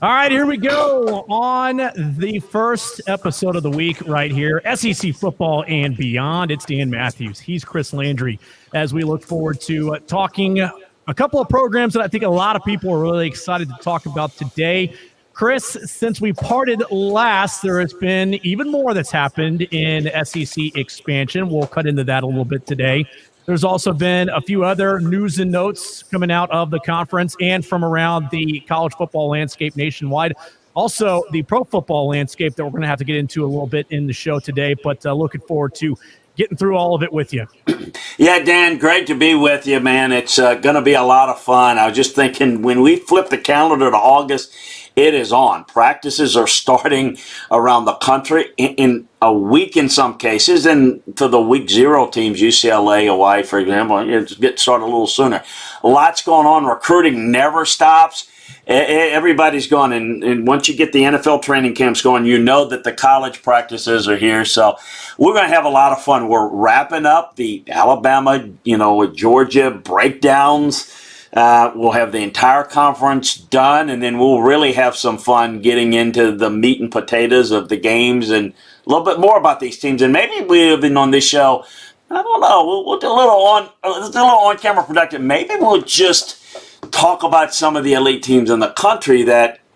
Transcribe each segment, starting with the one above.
All right, here we go on the first episode of the week right here, SEC football and beyond. It's Dan Matthews. He's Chris Landry. As we look forward to talking a couple of programs that I think a lot of people are really excited to talk about today. Chris, since we parted last, there has been even more that's happened in SEC expansion. We'll cut into that a little bit today. There's also been a few other news and notes coming out of the conference and from around the college football landscape nationwide. Also, the pro football landscape that we're going to have to get into a little bit in the show today, but looking forward to getting through all of it with you. Yeah, Dan, great to be with you, man. It's going to be a lot of fun. I was just thinking when we flip the calendar to August, it is on. Practices are starting around the country in a week in some cases, and for the week zero teams, UCLA, Hawaii, for example, it's get started a little sooner. Lots going on. Recruiting never stops. Everybody's going, and once you get the NFL training camps going, you know that the college practices are here. So we're going to have a lot of fun. We're wrapping up the Alabama, Georgia breakdowns. We'll have the entire conference done, and then we'll really have some fun getting into the meat and potatoes of the games and a little bit more about these teams. And maybe we've been on this show, I don't know, we'll do a little on-camera production. Maybe we'll just talk about some of the elite teams in the country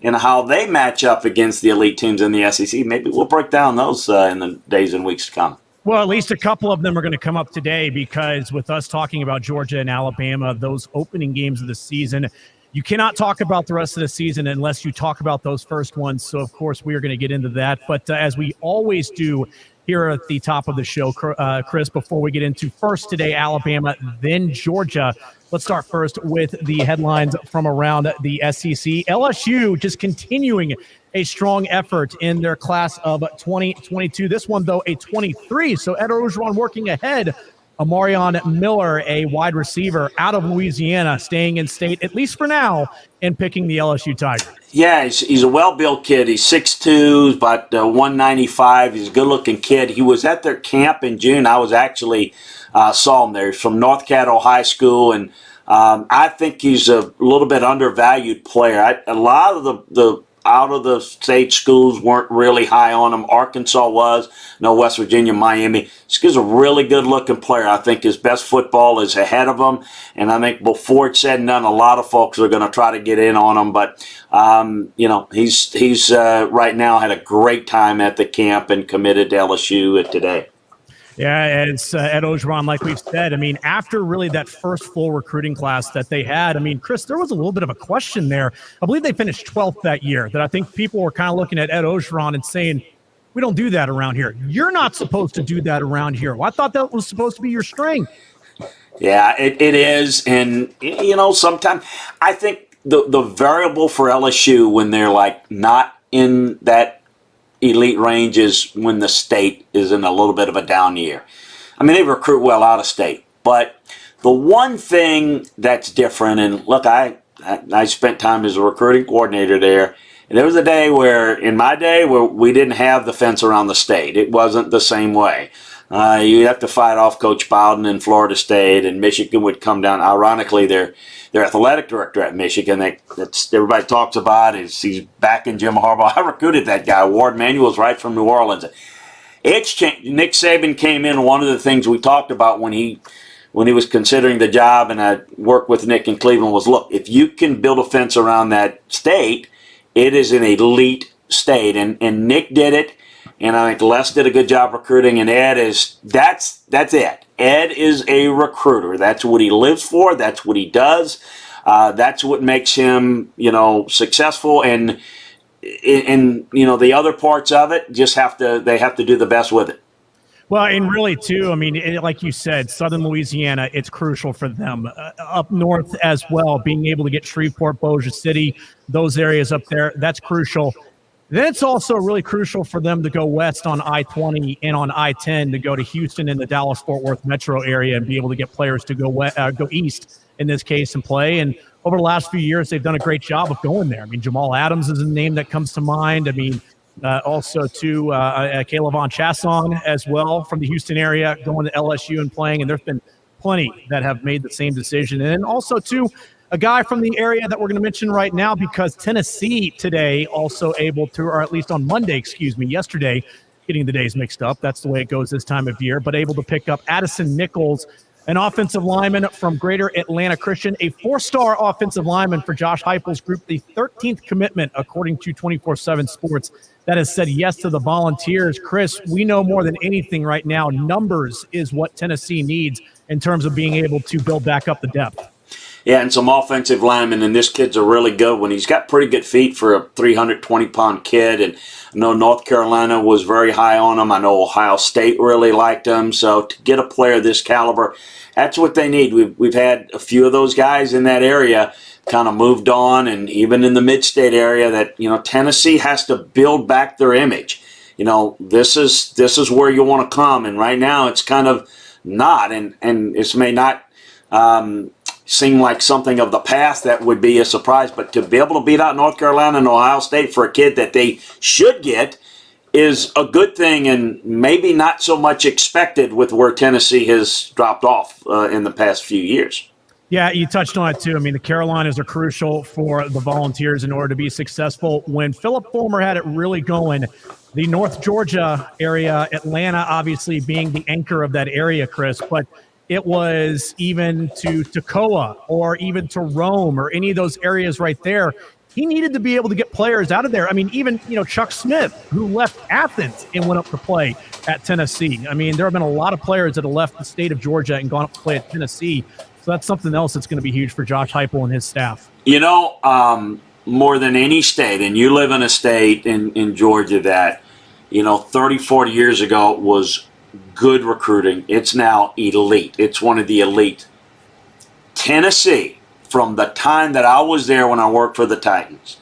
and how they match up against the elite teams in the SEC. Maybe we'll break down those in the days and weeks to come. Well, at least a couple of them are going to come up today because with us talking about Georgia and Alabama, those opening games of the season, you cannot talk about the rest of the season unless you talk about those first ones. So, of course, we are going to get into that. But as we always do here at the top of the show, Chris, before we get into first today, Alabama, then Georgia, let's start first with the headlines from around the SEC. LSU just continuing a strong effort in their class of 2022. This one, though, a 23. So Ed Orgeron working ahead. Amarion Miller, a wide receiver out of Louisiana, staying in state, at least for now, and picking the LSU Tigers. Yeah, he's a well-built kid. He's 6'2", about 195. He's a good-looking kid. He was at their camp in June. I was actually saw him there. He's from North Caddo High School, and I think he's a little bit undervalued player. A lot of the out-of-the-state schools weren't really high on him. Arkansas was. No, West Virginia, Miami. This kid's a really good-looking player. I think his best football is ahead of him, and I think before it's said and done, a lot of folks are going to try to get in on him. But, he's right now had a great time at the camp and committed to LSU today. Yeah, it's Ed Orgeron, like we've said. I mean, after really that first full recruiting class that they had, I mean, Chris, there was a little bit of a question there. I believe they finished 12th that year, that I think people were kind of looking at Ed Orgeron and saying, we don't do that around here. You're not supposed to do that around here. Well, I thought that was supposed to be your strength. Yeah, it is. And, sometimes I think the variable for LSU when they're like not in that elite range is when the state is in a little bit of a down year. I mean, they recruit well out of state, but the one thing that's different, and look, I spent time as a recruiting coordinator there, and there was a day in my day where we didn't have the fence around the state. It wasn't the same way. You have to fight off Coach Bowden in Florida State, and Michigan would come down. Ironically, their athletic director at Michigan, that's everybody talks about, he's back in Jim Harbaugh. I recruited that guy. Ward Manuel's right from New Orleans. It's changed. Nick Saban came in. One of the things we talked about when he was considering the job, and I worked with Nick in Cleveland, was, look, if you can build a fence around that state, it is an elite state. And Nick did it. And I think Les did a good job recruiting, and Ed that's it. Ed is a recruiter. That's what he lives for. That's what he does. That's what makes him, successful. And the other parts of it they have to do the best with it. Well, and really, too, I mean, like you said, Southern Louisiana, it's crucial for them. Up north as well, being able to get Shreveport, Bossier City, those areas up there, that's crucial. Then it's also really crucial for them to go west on I-20 and on I-10 to go to Houston and the Dallas-Fort Worth metro area and be able to get players to go east in this case and play. And over the last few years, they've done a great job of going there. I mean, Jamal Adams is a name that comes to mind. I mean, also to Kayla Von Chasson as well from the Houston area going to LSU and playing. And there's been plenty that have made the same decision. And then also, too, a guy from the area that we're going to mention right now because Tennessee today also able to, or at least on Monday, yesterday, getting the days mixed up. That's the way it goes this time of year, but able to pick up Addison Nichols, an offensive lineman from Greater Atlanta Christian, a 4-star offensive lineman for Josh Heupel's group, the 13th commitment, according to 24/7 Sports, that has said yes to the Volunteers. Chris, we know more than anything right now, numbers is what Tennessee needs in terms of being able to build back up the depth. Yeah, and some offensive linemen, and this kid's a really good one. He's got pretty good feet for a 320-pound kid, and I know North Carolina was very high on him. I know Ohio State really liked him. So to get a player of this caliber, that's what they need. We've had a few of those guys in that area kind of moved on, and even in the mid-state area that, Tennessee has to build back their image. This is where you want to come, and right now it's kind of not, and this may not seem like something of the past that would be a surprise, but to be able to beat out North Carolina and Ohio State for a kid that they should get is a good thing, and maybe not so much expected with where Tennessee has dropped off in the past few years. Yeah, you touched on it too. I mean, the Carolinas are crucial for the Volunteers in order to be successful. When Philip Fulmer had it really going, the North Georgia area, Atlanta obviously being the anchor of that area, Chris, but it was even to Toccoa or even to Rome or any of those areas right there. He needed to be able to get players out of there. I mean, even, Chuck Smith, who left Athens and went up to play at Tennessee. I mean, there have been a lot of players that have left the state of Georgia and gone up to play at Tennessee. So that's something else that's going to be huge for Josh Heupel and his staff. More than any state, and you live in a state in Georgia that, 30, 40 years ago was good recruiting. It's now elite. It's one of the elite. Tennessee, from the time that I was there when I worked for the Titans,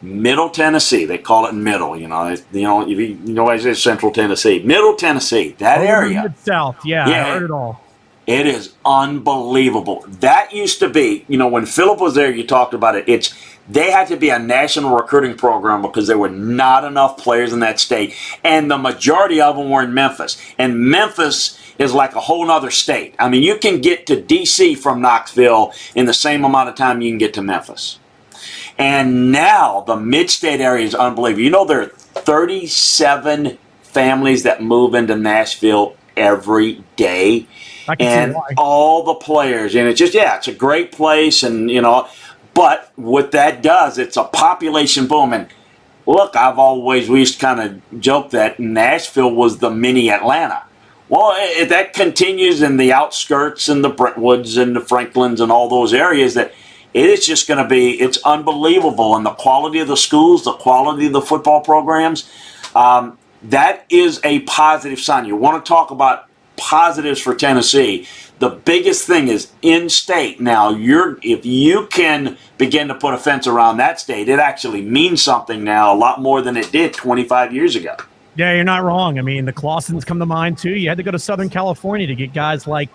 Middle Tennessee, they call it middle. Nobody says Central Tennessee. Middle Tennessee, that area. Mid-South, yeah, I heard it all. It is unbelievable. That used to be, when Philip was there, you talked about it. They had to be a national recruiting program because there were not enough players in that state. And the majority of them were in Memphis. And Memphis is like a whole other state. I mean, you can get to D.C. from Knoxville in the same amount of time you can get to Memphis. And now the mid-state area is unbelievable. There are 37 families that move into Nashville every day. And all the players, and it's a great place, and but what that does, it's a population boom. And look, we used to kind of joke that Nashville was the mini Atlanta. Well, that continues in the outskirts and the Brentwoods and the Franklins and all those areas, that it is just going to be, it's unbelievable. And the quality of the schools, the quality of the football programs, that is a positive sign. You want to talk about positives for Tennessee. The biggest thing is in-state. Now, if you can begin to put a fence around that state, it actually means something now, a lot more than it did 25 years ago. Yeah, you're not wrong. I mean, the Clausens come to mind, too. You had to go to Southern California to get guys like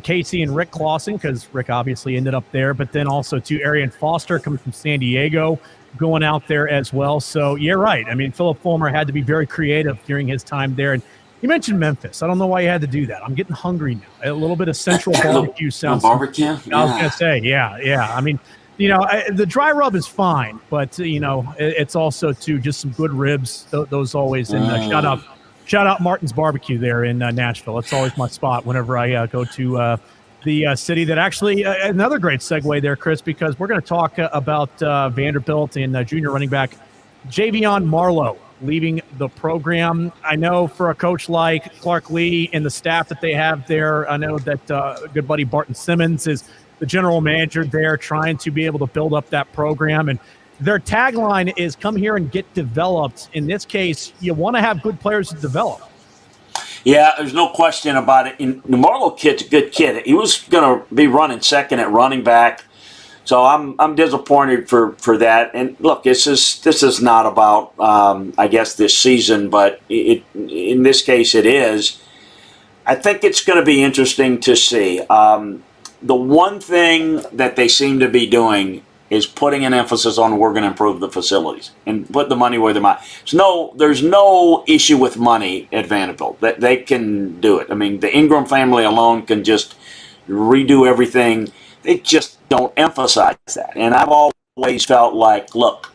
Casey and Rick Clausen, because Rick obviously ended up there, but then also, too, Arian Foster coming from San Diego, going out there as well. So, you're right. I mean, Philip Fulmer had to be very creative during his time there. And you mentioned Memphis. I don't know why you had to do that. I'm getting hungry now. A little bit of Central barbecue sounds. Barbecue? I was going to say, yeah. I mean, the dry rub is fine, but, it's also, too, just some good ribs. Those always. And shout out Martin's Barbecue there in Nashville. It's always my spot whenever I go to the city. That actually, another great segue there, Chris, because we're going to talk about Vanderbilt and junior running back Javion Marlowe leaving the program. I know for a coach like Clark Lee and the staff that they have there, I know that good buddy Barton Simmons is the general manager there, trying to be able to build up that program. And their tagline is come here and get developed. In this case, you want to have good players to develop. Yeah, there's no question about it. And the Marlowe kid's a good kid. He was going to be running second at running back. So I'm disappointed for that. And look, this is not about I guess this season, but in this case it is. I think it's going to be interesting to see. The one thing that they seem to be doing is putting an emphasis on we're going to improve the facilities and put the money where the money. There's no issue with money at Vanderbilt. They can do it. I mean, the Ingram family alone can just redo everything. They just don't emphasize that. And I've always felt like, look,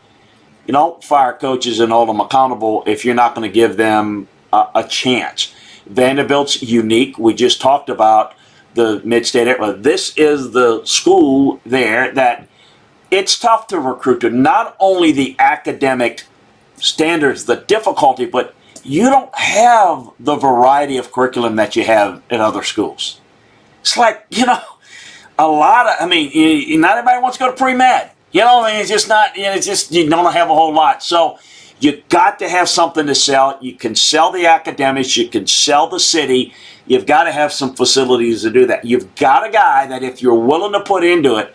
you don't fire coaches and hold them accountable if you're not going to give them a chance. Vanderbilt's unique. We just talked about the mid-state area. This is the school there that it's tough to recruit to. Not only the academic standards, the difficulty, but you don't have the variety of curriculum that you have at other schools. It's like, a lot of, not everybody wants to go to pre-med. It's just not, it's just, you don't have a whole lot. So you got to have something to sell. You can sell the academics. You can sell the city. You've got to have some facilities to do that. You've got a guy that if you're willing to put into it,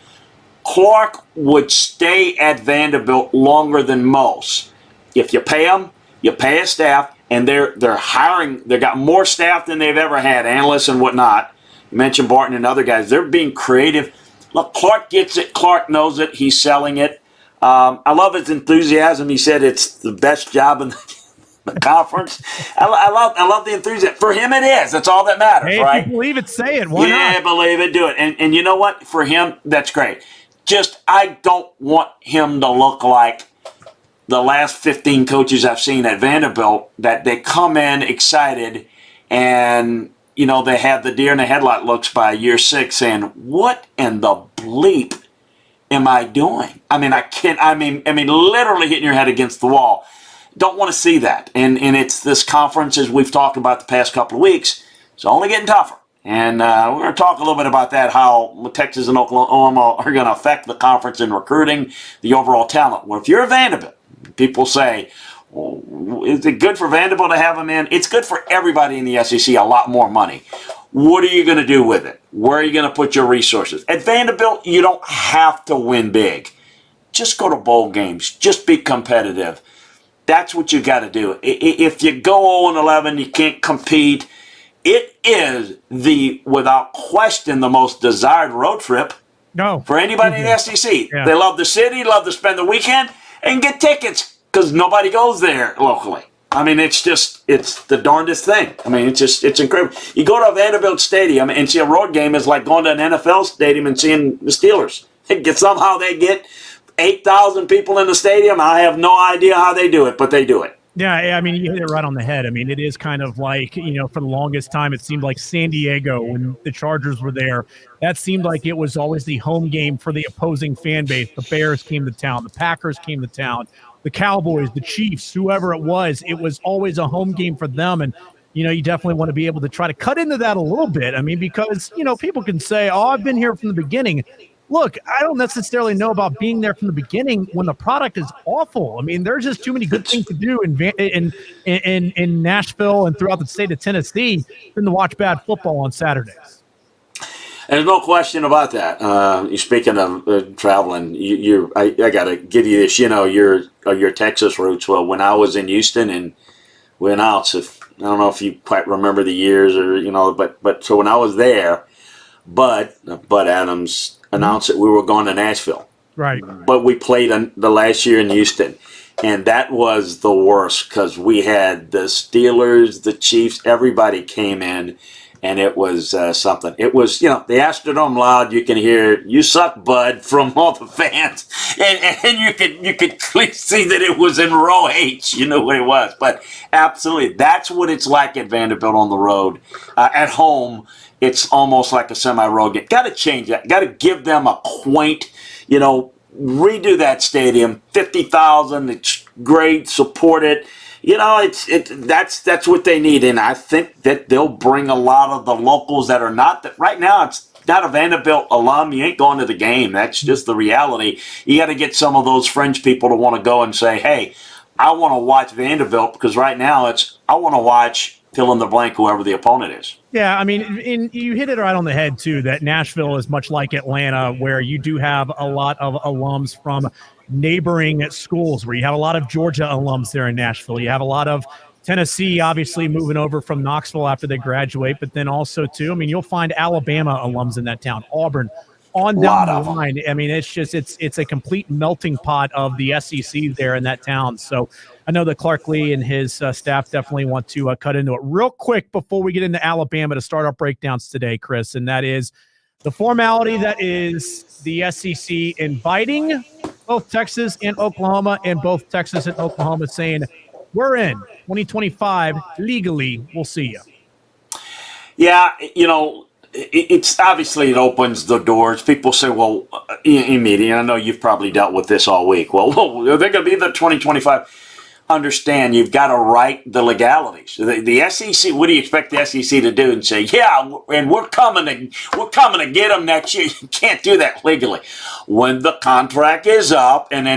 Clark would stay at Vanderbilt longer than most. If you pay them, you pay a staff, and they're hiring. They've got more staff than they've ever had, analysts and whatnot. You mentioned Barton and other guys. They're being creative. Look, Clark gets it. Clark knows it. He's selling it. I love his enthusiasm. He said it's the best job in the conference. I love the enthusiasm. For him, it is. That's all that matters, hey, right? If you believe it, say it. Why not? Yeah, believe it, do it. And you know what? For him, that's great. Just, I don't want him to look like the last 15 coaches I've seen at Vanderbilt, that they come in excited and, they have the deer in the headlight looks by year 6 saying, what in the bleep am I doing? Literally hitting your head against the wall. Don't want to see that. And it's this conference, as we've talked about the past couple of weeks, it's only getting tougher. And we're going to talk a little bit about that, how Texas and Oklahoma are going to affect the conference in recruiting, the overall talent. Well, if you're a Vanderbilt, people say, well, is it good for Vanderbilt to have them in? It's good for everybody in the SEC, a lot more money. What are you going to do with it? Where are you going to put your resources? At Vanderbilt, you don't have to win big. Just go to bowl games. Just be competitive. That's what you got to do. If you go 0-11, you can't compete. It is without question, the most desired road trip for anybody in the SEC. Yeah. They love the city, love to spend the weekend, and get tickets because nobody goes there locally. It's the darndest thing. It's incredible. You go to a Vanderbilt stadium and see a road game is like going to an NFL stadium and seeing the Steelers. Somehow they get 8,000 people in the stadium. I have no idea how they do it, but they do it. Yeah, you hit it right on the head. It is kind of like, for the longest time, it seemed like San Diego, when the Chargers were there, that seemed like it was always the home game for the opposing fan base. The Bears came to town. The Packers came to town. The Cowboys, the Chiefs, whoever it was always a home game for them. And, you definitely want to be able to try to cut into that a little bit. Because, people can say, oh, I've been here from the beginning. Look, I don't necessarily know about being there from the beginning when the product is awful. There's just too many good things to do in Nashville and throughout the state of Tennessee than to watch bad football on Saturdays. There's no question about that. You're speaking of traveling. I got to give you this. Your Texas roots. Well, when I was in Houston and went out, I don't know if you quite remember the years but so when I was there, Bud Adams announced that we were going to Nashville. Right. But we played the last year in Houston, and that was the worst because we had the Steelers, the Chiefs, everybody came in, and it was something. It was, the Astrodome loud. You can hear "You suck, Bud" from all the fans, and you could clearly see that it was in row H. You know what it was, but absolutely, that's what it's like at Vanderbilt on the road. At home, it's almost like a semi-road game. Got to change that. Got to give them a quaint, redo that stadium. 50,000. It's great. Support it. That's what they need, and I think that they'll bring a lot of the locals that are not that right now. It's not a Vanderbilt alum. You ain't going to the game. That's just the reality. You got to get some of those fringe people to want to go and say, "Hey, I want to watch Vanderbilt," because right now I want to watch fill in the blank whoever the opponent is. Yeah, you hit it right on the head too. That Nashville is much like Atlanta, where you do have a lot of alums from neighboring schools, where you have a lot of Georgia alums there in Nashville. You have a lot of Tennessee, obviously moving over from Knoxville after they graduate, but then also too, you'll find Alabama alums in that town, Auburn, on down the line. It's a complete melting pot of the SEC there in that town. So I know that Clark Lee and his staff definitely want to cut into it real quick before we get into Alabama to start our breakdowns today, Chris, and that is The formality that is the SEC inviting both Texas and Oklahoma, and both Texas and Oklahoma saying, we're in 2025 legally. We'll see you. Yeah, it's obviously it opens the doors. People say, well, in media, I know you've probably dealt with this all week. Well, are they going to be the 2025? Understand, you've got to write the legalities. The SEC, what do you expect the SEC to do and say, yeah, and we're coming to get them next year? You can't do that legally. When the contract is up, and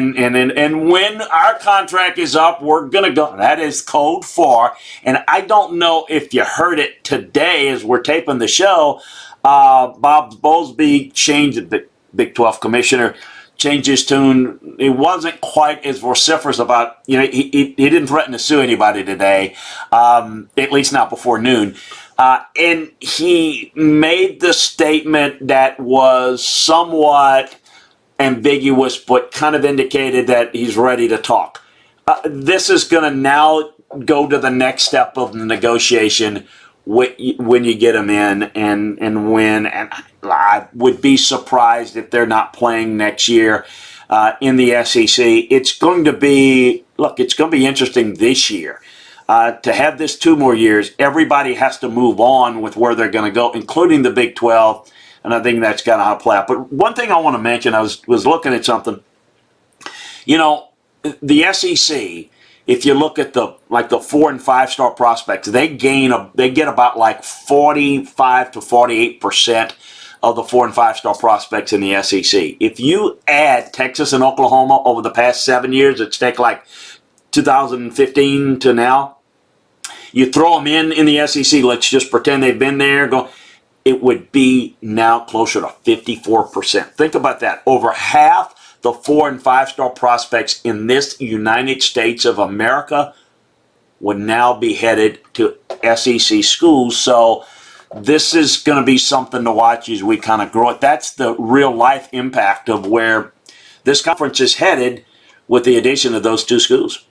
when our contract is up, we're gonna go. That is code for. And I don't know if you heard it today as we're taping the show. Bob Bowlesby changed, the Big 12 commissioner, changed his tune. It wasn't quite as vociferous about, he didn't threaten to sue anybody today, at least not before noon. And he made the statement that was somewhat ambiguous, but kind of indicated that he's ready to talk. This is going to now go to the next step of the negotiation when you get them in and win. And I would be surprised if they're not playing next year in the SEC. It's going to be interesting this year. To have this 2 more years, everybody has to move on with where they're going to go, including the Big 12. And I think that's kind of how it play out. But one thing I want to mention, I was looking at something. The SEC, if you look at the 4 and 5 star prospects, they get about like 45 to 48% of the 4 and 5 star prospects in the SEC. If you add Texas and Oklahoma over the past 7 years, it's take like 2015 to now, you throw them in the SEC, let's just pretend they've been there, it would be now closer to 54%. Think about that. Over half the 4 and 5 star prospects in this United States of America would now be headed to SEC schools. So this is going to be something to watch as we kind of grow it. That's the real life impact of where this conference is headed with the addition of those 2 schools.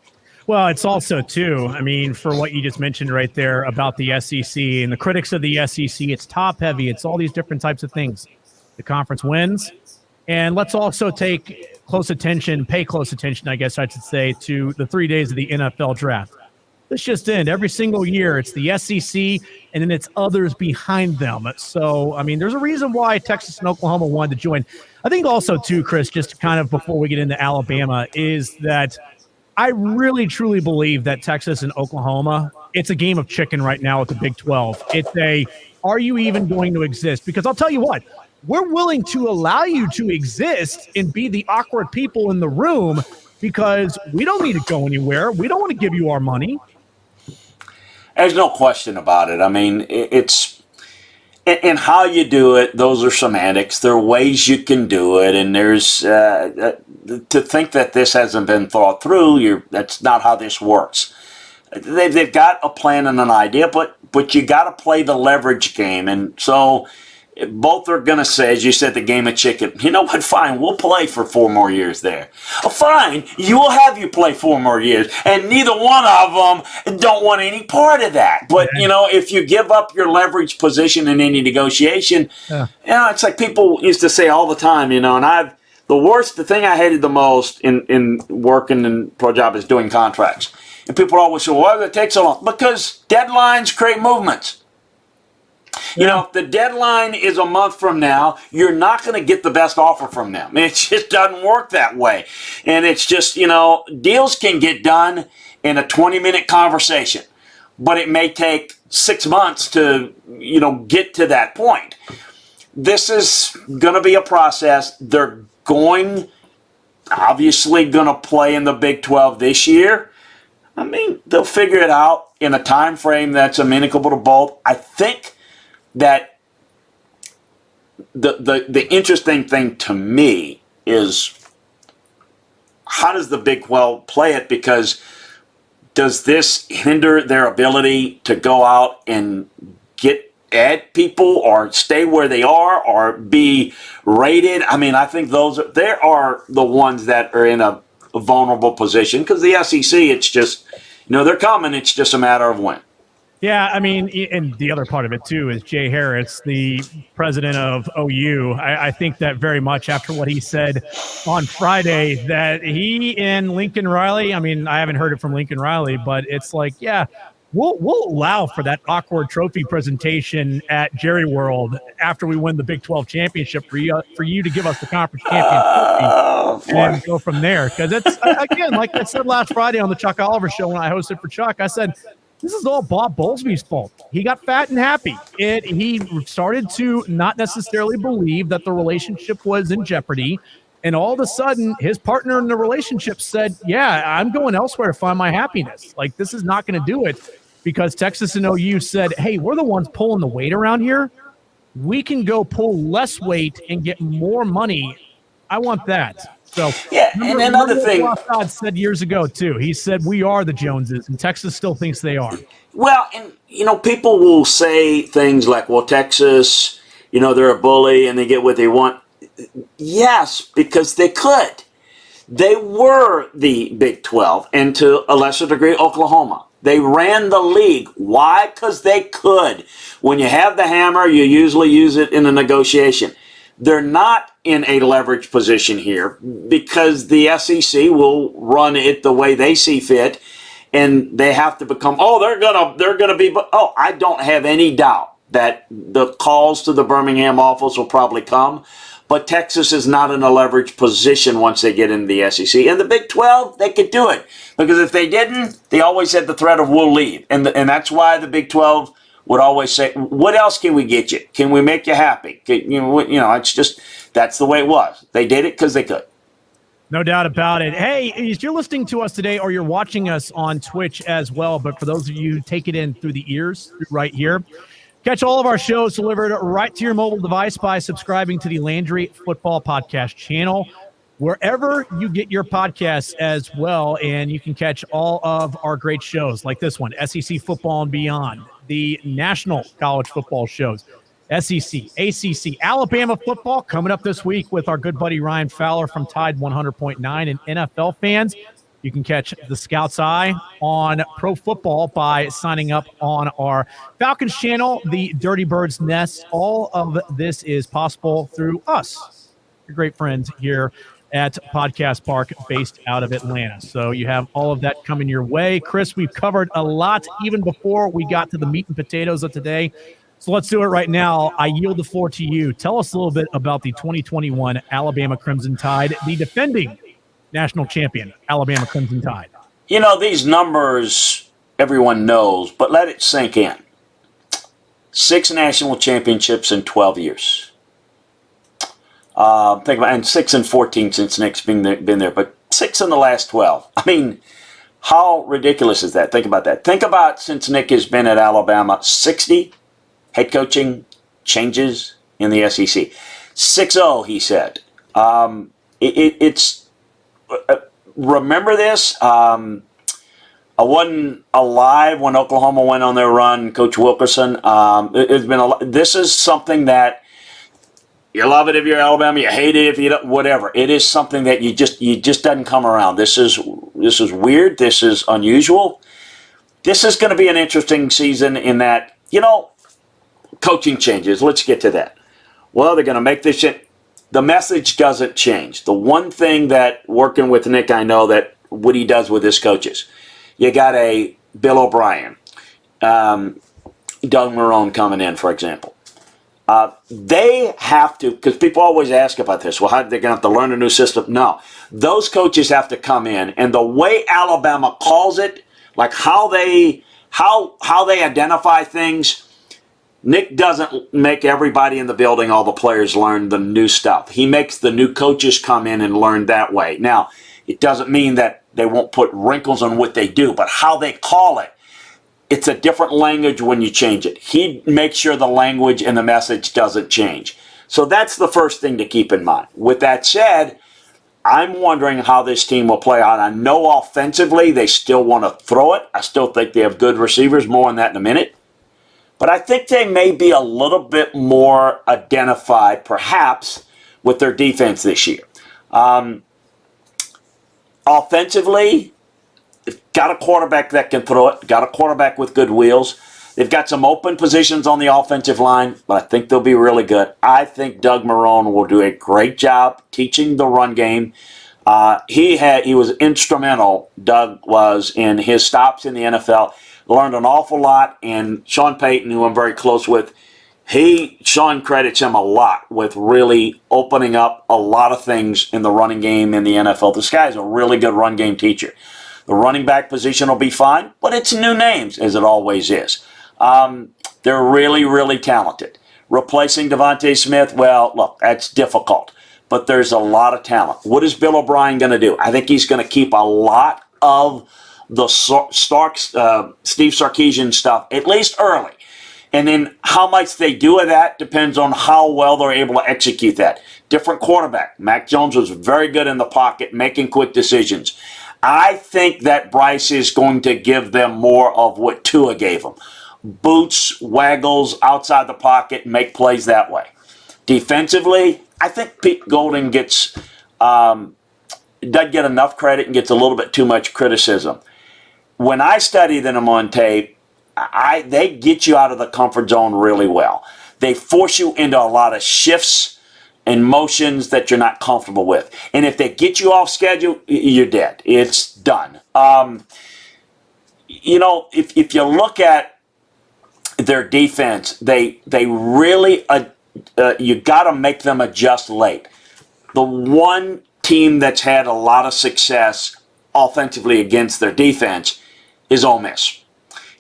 Well, it's also, too, for what you just mentioned right there about the SEC and the critics of the SEC, it's top heavy. It's all these different types of things. The conference wins. And let's also pay close attention, I guess I should say, to the 3 days of the NFL draft. This just ended. Every single year, it's the SEC, and then it's others behind them. So, there's a reason why Texas and Oklahoma wanted to join. I think also, too, Chris, just kind of before we get into Alabama, is that I really, truly believe that Texas and Oklahoma, it's a game of chicken right now with the Big 12. Are you even going to exist? Because I'll tell you what, we're willing to allow you to exist and be the awkward people in the room because we don't need to go anywhere. We don't want to give you our money. There's no question about it. It's and how you do it, those are semantics. There are ways you can do it, and there's to think that this hasn't been thought through. That's not how this works. They've got a plan and an idea, but you got to play the leverage game, and so both are going to say, as you said, the game of chicken. You know what? Fine, we'll play for 4 more years there. Fine, we'll have you play 4 more years. And neither one of them don't want any part of that. But, if you give up your leverage position in any negotiation, it's like people used to say all the time, and the thing I hated the most in working in pro job is doing contracts. And people always say, why does it take so long? Because deadlines create movements. If the deadline is a month from now, you're not going to get the best offer from them. It just doesn't work that way. And it's just, deals can get done in a 20-minute conversation, but it may take 6 months to, get to that point. This is going to be a process. They're obviously going to play in the Big 12 this year. They'll figure it out in a time frame that's amenable to both. I think that the interesting thing to me is how does the Big 12 play it? Because does this hinder their ability to go out and add people or stay where they are or be rated? I think they are the ones that are in a vulnerable position because the SEC, it's just, they're coming. It's just a matter of when. Yeah, I mean, and the other part of it too is Jay Harris, the president of OU. I think that very much after what he said on Friday, that he and Lincoln Riley. I mean, I haven't heard it from Lincoln Riley, but it's like, yeah, we'll allow for that awkward trophy presentation at Jerry World after we win the Big 12 championship for you to give us the conference champion trophy and go from there. Because it's again, like I said last Friday on the Chuck Oliver show when I hosted for Chuck, I said, this is all Bob Bowlesby's fault. He got fat and happy. He started to not necessarily believe that the relationship was in jeopardy. And all of a sudden, his partner in the relationship said, yeah, I'm going elsewhere to find my happiness. Like, this is not going to do it, because Texas and OU said, hey, we're the ones pulling the weight around here. We can go pull less weight and get more money. I want that. So yeah, and another thing, God said years ago too. He said we are the Joneses, and Texas still thinks they are. Well, and people will say things like, "Well, Texas, they're a bully and they get what they want." Yes, because they could. They were the Big 12, and to a lesser degree, Oklahoma. They ran the league. Why? Because they could. When you have the hammer, you usually use it in a negotiation. They're not in a leverage position here because the SEC will run it the way they see fit, and they have to become, they're gonna be, I don't have any doubt that the calls to the Birmingham office will probably come, but Texas is not in a leverage position once they get into the SEC. And the Big 12, they could do it, because if they didn't, they always had the threat of we'll leave, and that's why the Big 12 would always say, what else can we get you? Can we make you happy? It's just, that's the way it was. They did it because they could. No doubt about it. Hey, if you're listening to us today or you're watching us on Twitch as well, but for those of you who take it in through the ears right here, catch all of our shows delivered right to your mobile device by subscribing to the Landry Football Podcast channel, wherever you get your podcasts as well. And you can catch all of our great shows like this one, SEC Football and Beyond, the national college football shows, SEC, ACC, Alabama football coming up this week with our good buddy Ryan Fowler from Tide 100.9. And NFL fans, you can catch the Scout's Eye on pro football by signing up on our Falcons channel, the Dirty Birds Nest. All of this is possible through us, your great friends here at Podcast Park based out of Atlanta. So you have all of that coming your way. Chris, we've covered a lot even before we got to the meat and potatoes of today. So let's do it right now. I yield the floor to you. Tell us a little bit about the 2021 Alabama Crimson Tide, the defending national champion, Alabama Crimson Tide. These numbers everyone knows, but let it sink in. 6 national championships in 12 years. Think about, and 6 and 14 since Nick's been there, but 6 in the last 12. I mean, how ridiculous is that? Think about that. Think about, since Nick has been at Alabama, 60 head coaching changes in the SEC. 6-0, he said. It's remember this. I wasn't alive when Oklahoma went on their run. Coach Wilkerson. It's been this is something that. You love it if you're Alabama. You hate it if you don't. Whatever. It is something that you just doesn't come around. This is weird. This is unusual. This is going to be an interesting season in that coaching changes. Let's get to that. Well, they're going to make this shit. The message doesn't change. The one thing that working with Nick, I know that what he does with his coaches. You got a Bill O'Brien, Doug Marrone coming in, for example. They have to, because people always ask about this. Well, how they're going to have to learn a new system? No, those coaches have to come in, and the way Alabama calls it, like how they identify things. Nick doesn't make everybody in the building, all the players, learn the new stuff. He makes the new coaches come in and learn that way. Now, it doesn't mean that they won't put wrinkles on what they do, but how they call it. It's a different language when you change it. He makes sure the language and the message doesn't change. So that's the first thing to keep in mind. With that said, I'm wondering how this team will play out. I know offensively they still want to throw it. I still think they have good receivers. More on that in a minute. But I think they may be a little bit more identified, perhaps, with their defense this year. Offensively, got a quarterback that can throw it, got a quarterback with good wheels. They've got some open positions on the offensive line, but I think they'll be really good. I think Doug Marrone will do a great job teaching the run game. He was instrumental, Doug was, in his stops in the NFL. Learned an awful lot, and Sean Payton, who I'm very close with, Sean credits him a lot with really opening up a lot of things in the running game in the NFL. This guy's a really good run game teacher. The running back position will be fine, but it's new names, as it always is. They're really, really talented. Replacing Devontae Smith, well, look, that's difficult, but there's a lot of talent. What is Bill O'Brien going to do? I think he's going to keep a lot of the Steve Sarkisian stuff, at least early. And then how much they do of that depends on how well they're able to execute that. Different quarterback. Mac Jones was very good in the pocket, making quick decisions. I think that Bryce is going to give them more of what Tua gave them. Boots, waggles, outside the pocket, make plays that way. Defensively, I think Pete Golding doesn't get enough credit and gets a little bit too much criticism. When I study them on tape, they get you out of the comfort zone really well. They force you into a lot of shifts and motions that you're not comfortable with. And if they get you off schedule, you're dead. It's done. If you look at their defense, they really you got to make them adjust late. The one team that's had a lot of success offensively against their defense is Ole Miss.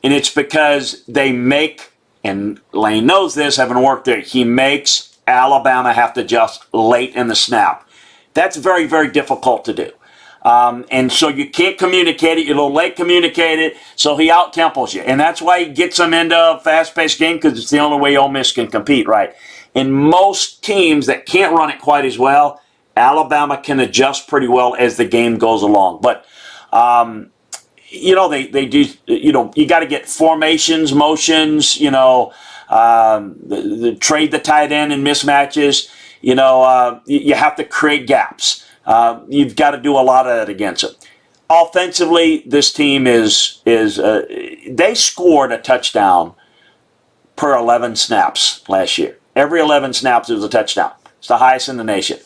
And it's because they make, and Lane knows this, having worked there, he makes Alabama have to adjust late in the snap. That's very, very difficult to do. And so you can't communicate it. You're a little late communicate it, so he out-tempos you. And that's why he gets them into a fast-paced game, because it's the only way Ole Miss can compete, right? And most teams that can't run it quite as well, Alabama can adjust pretty well as the game goes along. But they do, you got to get formations, motions, trade the tight end in mismatches. You have to create gaps. You've got to do a lot of that against them. Offensively, this team they scored a touchdown per 11 snaps last year. Every 11 snaps, it was a touchdown. It's the highest in the nation.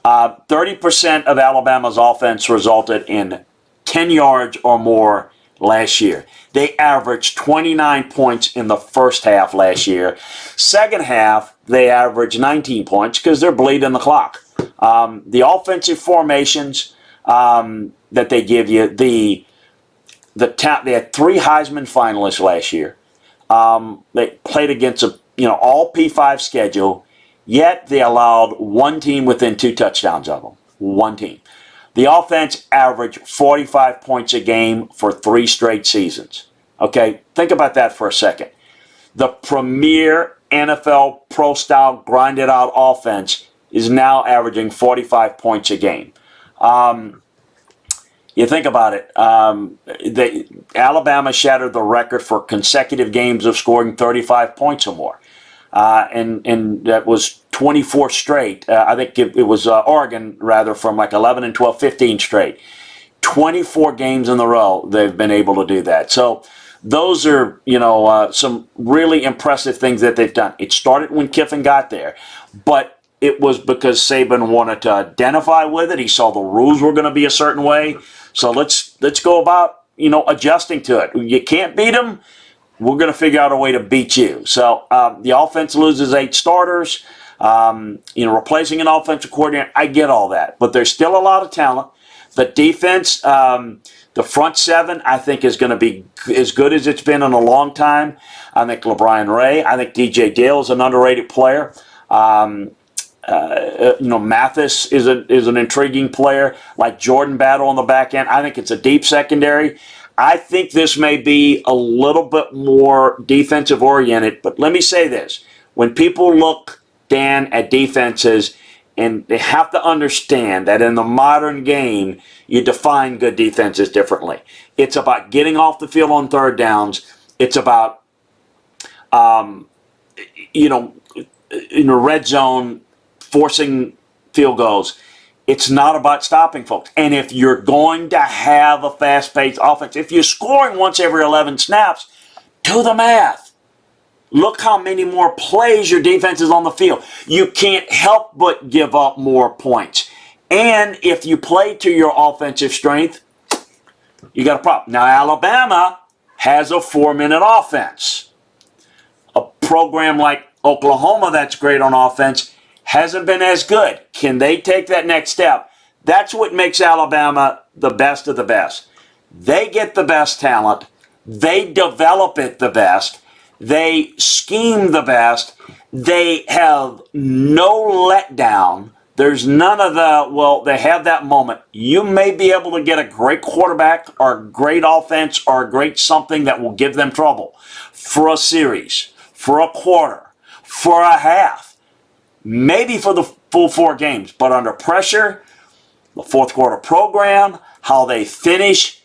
30% of Alabama's offense resulted in 10 yards or more last year. They averaged 29 points in the first half last year. Second half, they averaged 19 points because they're bleeding the clock. The offensive formations that they give you, they had 3 Heisman finalists last year. They played against all P5 schedule, yet they allowed one team within 2 touchdowns of them. One team. The offense averaged 45 points a game for 3 straight seasons. Okay, think about that for a second. The premier NFL pro-style grinded-out offense is now averaging 45 points a game. You think about it. Alabama shattered the record for consecutive games of scoring 35 points or more. And that was 24 straight. I think it was Oregon, rather, from like 11 and 12, 15 straight. 24 games in a row they've been able to do that. So those are, some really impressive things that they've done. It started when Kiffin got there, but it was because Saban wanted to identify with it. He saw the rules were going to be a certain way. So let's go about, adjusting to it. You can't beat them. We're going to figure out a way to beat you. So the offense loses 8 starters. Replacing an offensive coordinator, I get all that. But there's still a lot of talent. The defense, the front 7, I think is going to be as good as it's been in a long time. I think LeBron Ray. I think DJ Dale is an underrated player. Mathis is an intriguing player. Like Jordan Battle on the back end. I think it's a deep secondary. I think this may be a little bit more defensive oriented, but let me say this. When people look, Dan, at defenses, and they have to understand that in the modern game, you define good defenses differently. It's about getting off the field on third downs. It's about, in the red zone, forcing field goals. It's not about stopping folks. And if you're going to have a fast-paced offense, if you're scoring once every 11 snaps, do the math. look how many more plays your defense is on the field. You can't help but give up more points. And if you play to your offensive strength, you got a problem. Now, Alabama has a 4-minute offense. A program like Oklahoma that's great on offense hasn't been as good. Can they take that next step? That's what makes Alabama the best of the best. They get the best talent. They develop it the best. They scheme the best. They have no letdown. There's none of the, well, they have that moment. You may be able to get a great quarterback or a great offense or a great something that will give them trouble for a series, for a quarter, for a half, maybe for the full 4 games. But under pressure, the fourth quarter program, how they finish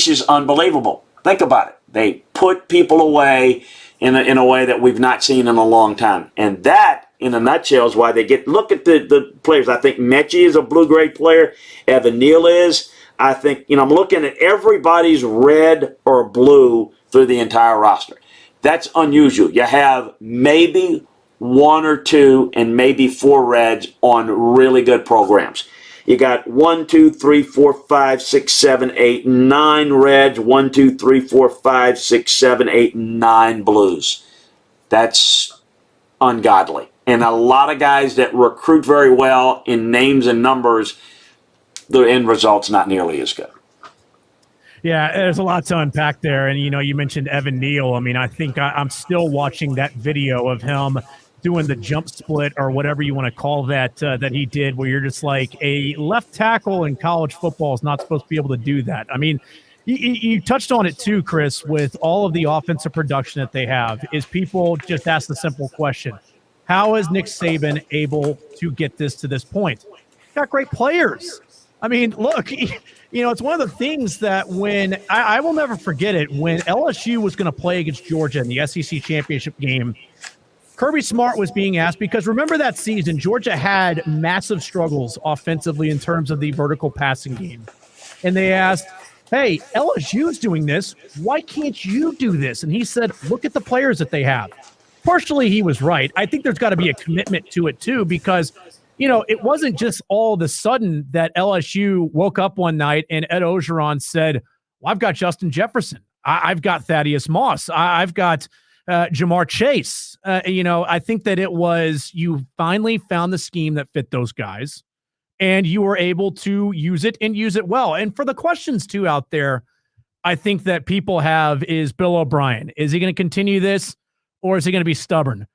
is unbelievable. Think about it. They put people away in a way that we've not seen in a long time. And that, in a nutshell, is why they get, look at the players. I think Mechie is a blue grade player. Evan Neal is. I think, I'm looking at everybody's red or blue through the entire roster. That's unusual. You have maybe 1 or 2 and maybe 4 reds on really good programs. You got 1, 2, 3, 4, 5, 6, 7, 8, 9 reds, 1, 2, 3, 4, 5, 6, 7, 8, 9 blues. That's ungodly. And a lot of guys that recruit very well in names and numbers, the end result's not nearly as good. Yeah, there's a lot to unpack there. And, you mentioned Evan Neal. I mean, I think I'm still watching that video of him doing the jump split or whatever you want to call that, that he did, where you're just like, a left tackle in college football is not supposed to be able to do that. I mean, you touched on it too, Chris, with all of the offensive production that they have, is people just ask the simple question: how is Nick Saban able to get this to this point? Got great players. I mean, look, it's one of the things that when I will never forget it, when LSU was going to play against Georgia in the SEC championship game, Kirby Smart was being asked, because remember that season, Georgia had massive struggles offensively in terms of the vertical passing game. And they asked, hey, LSU's doing this. Why can't you do this? And he said, look at the players that they have. Partially, he was right. I think there's got to be a commitment to it, too, because, it wasn't just all of a sudden that LSU woke up one night and Ed Ogeron said, well, I've got Justin Jefferson. I've got Thaddeus Moss. I've got Jamar Chase. I think that it was, you finally found the scheme that fit those guys and you were able to use it and use it well. And for the questions too out there, I think that people have is Bill O'Brien. Is he going to continue this or is he going to be stubborn?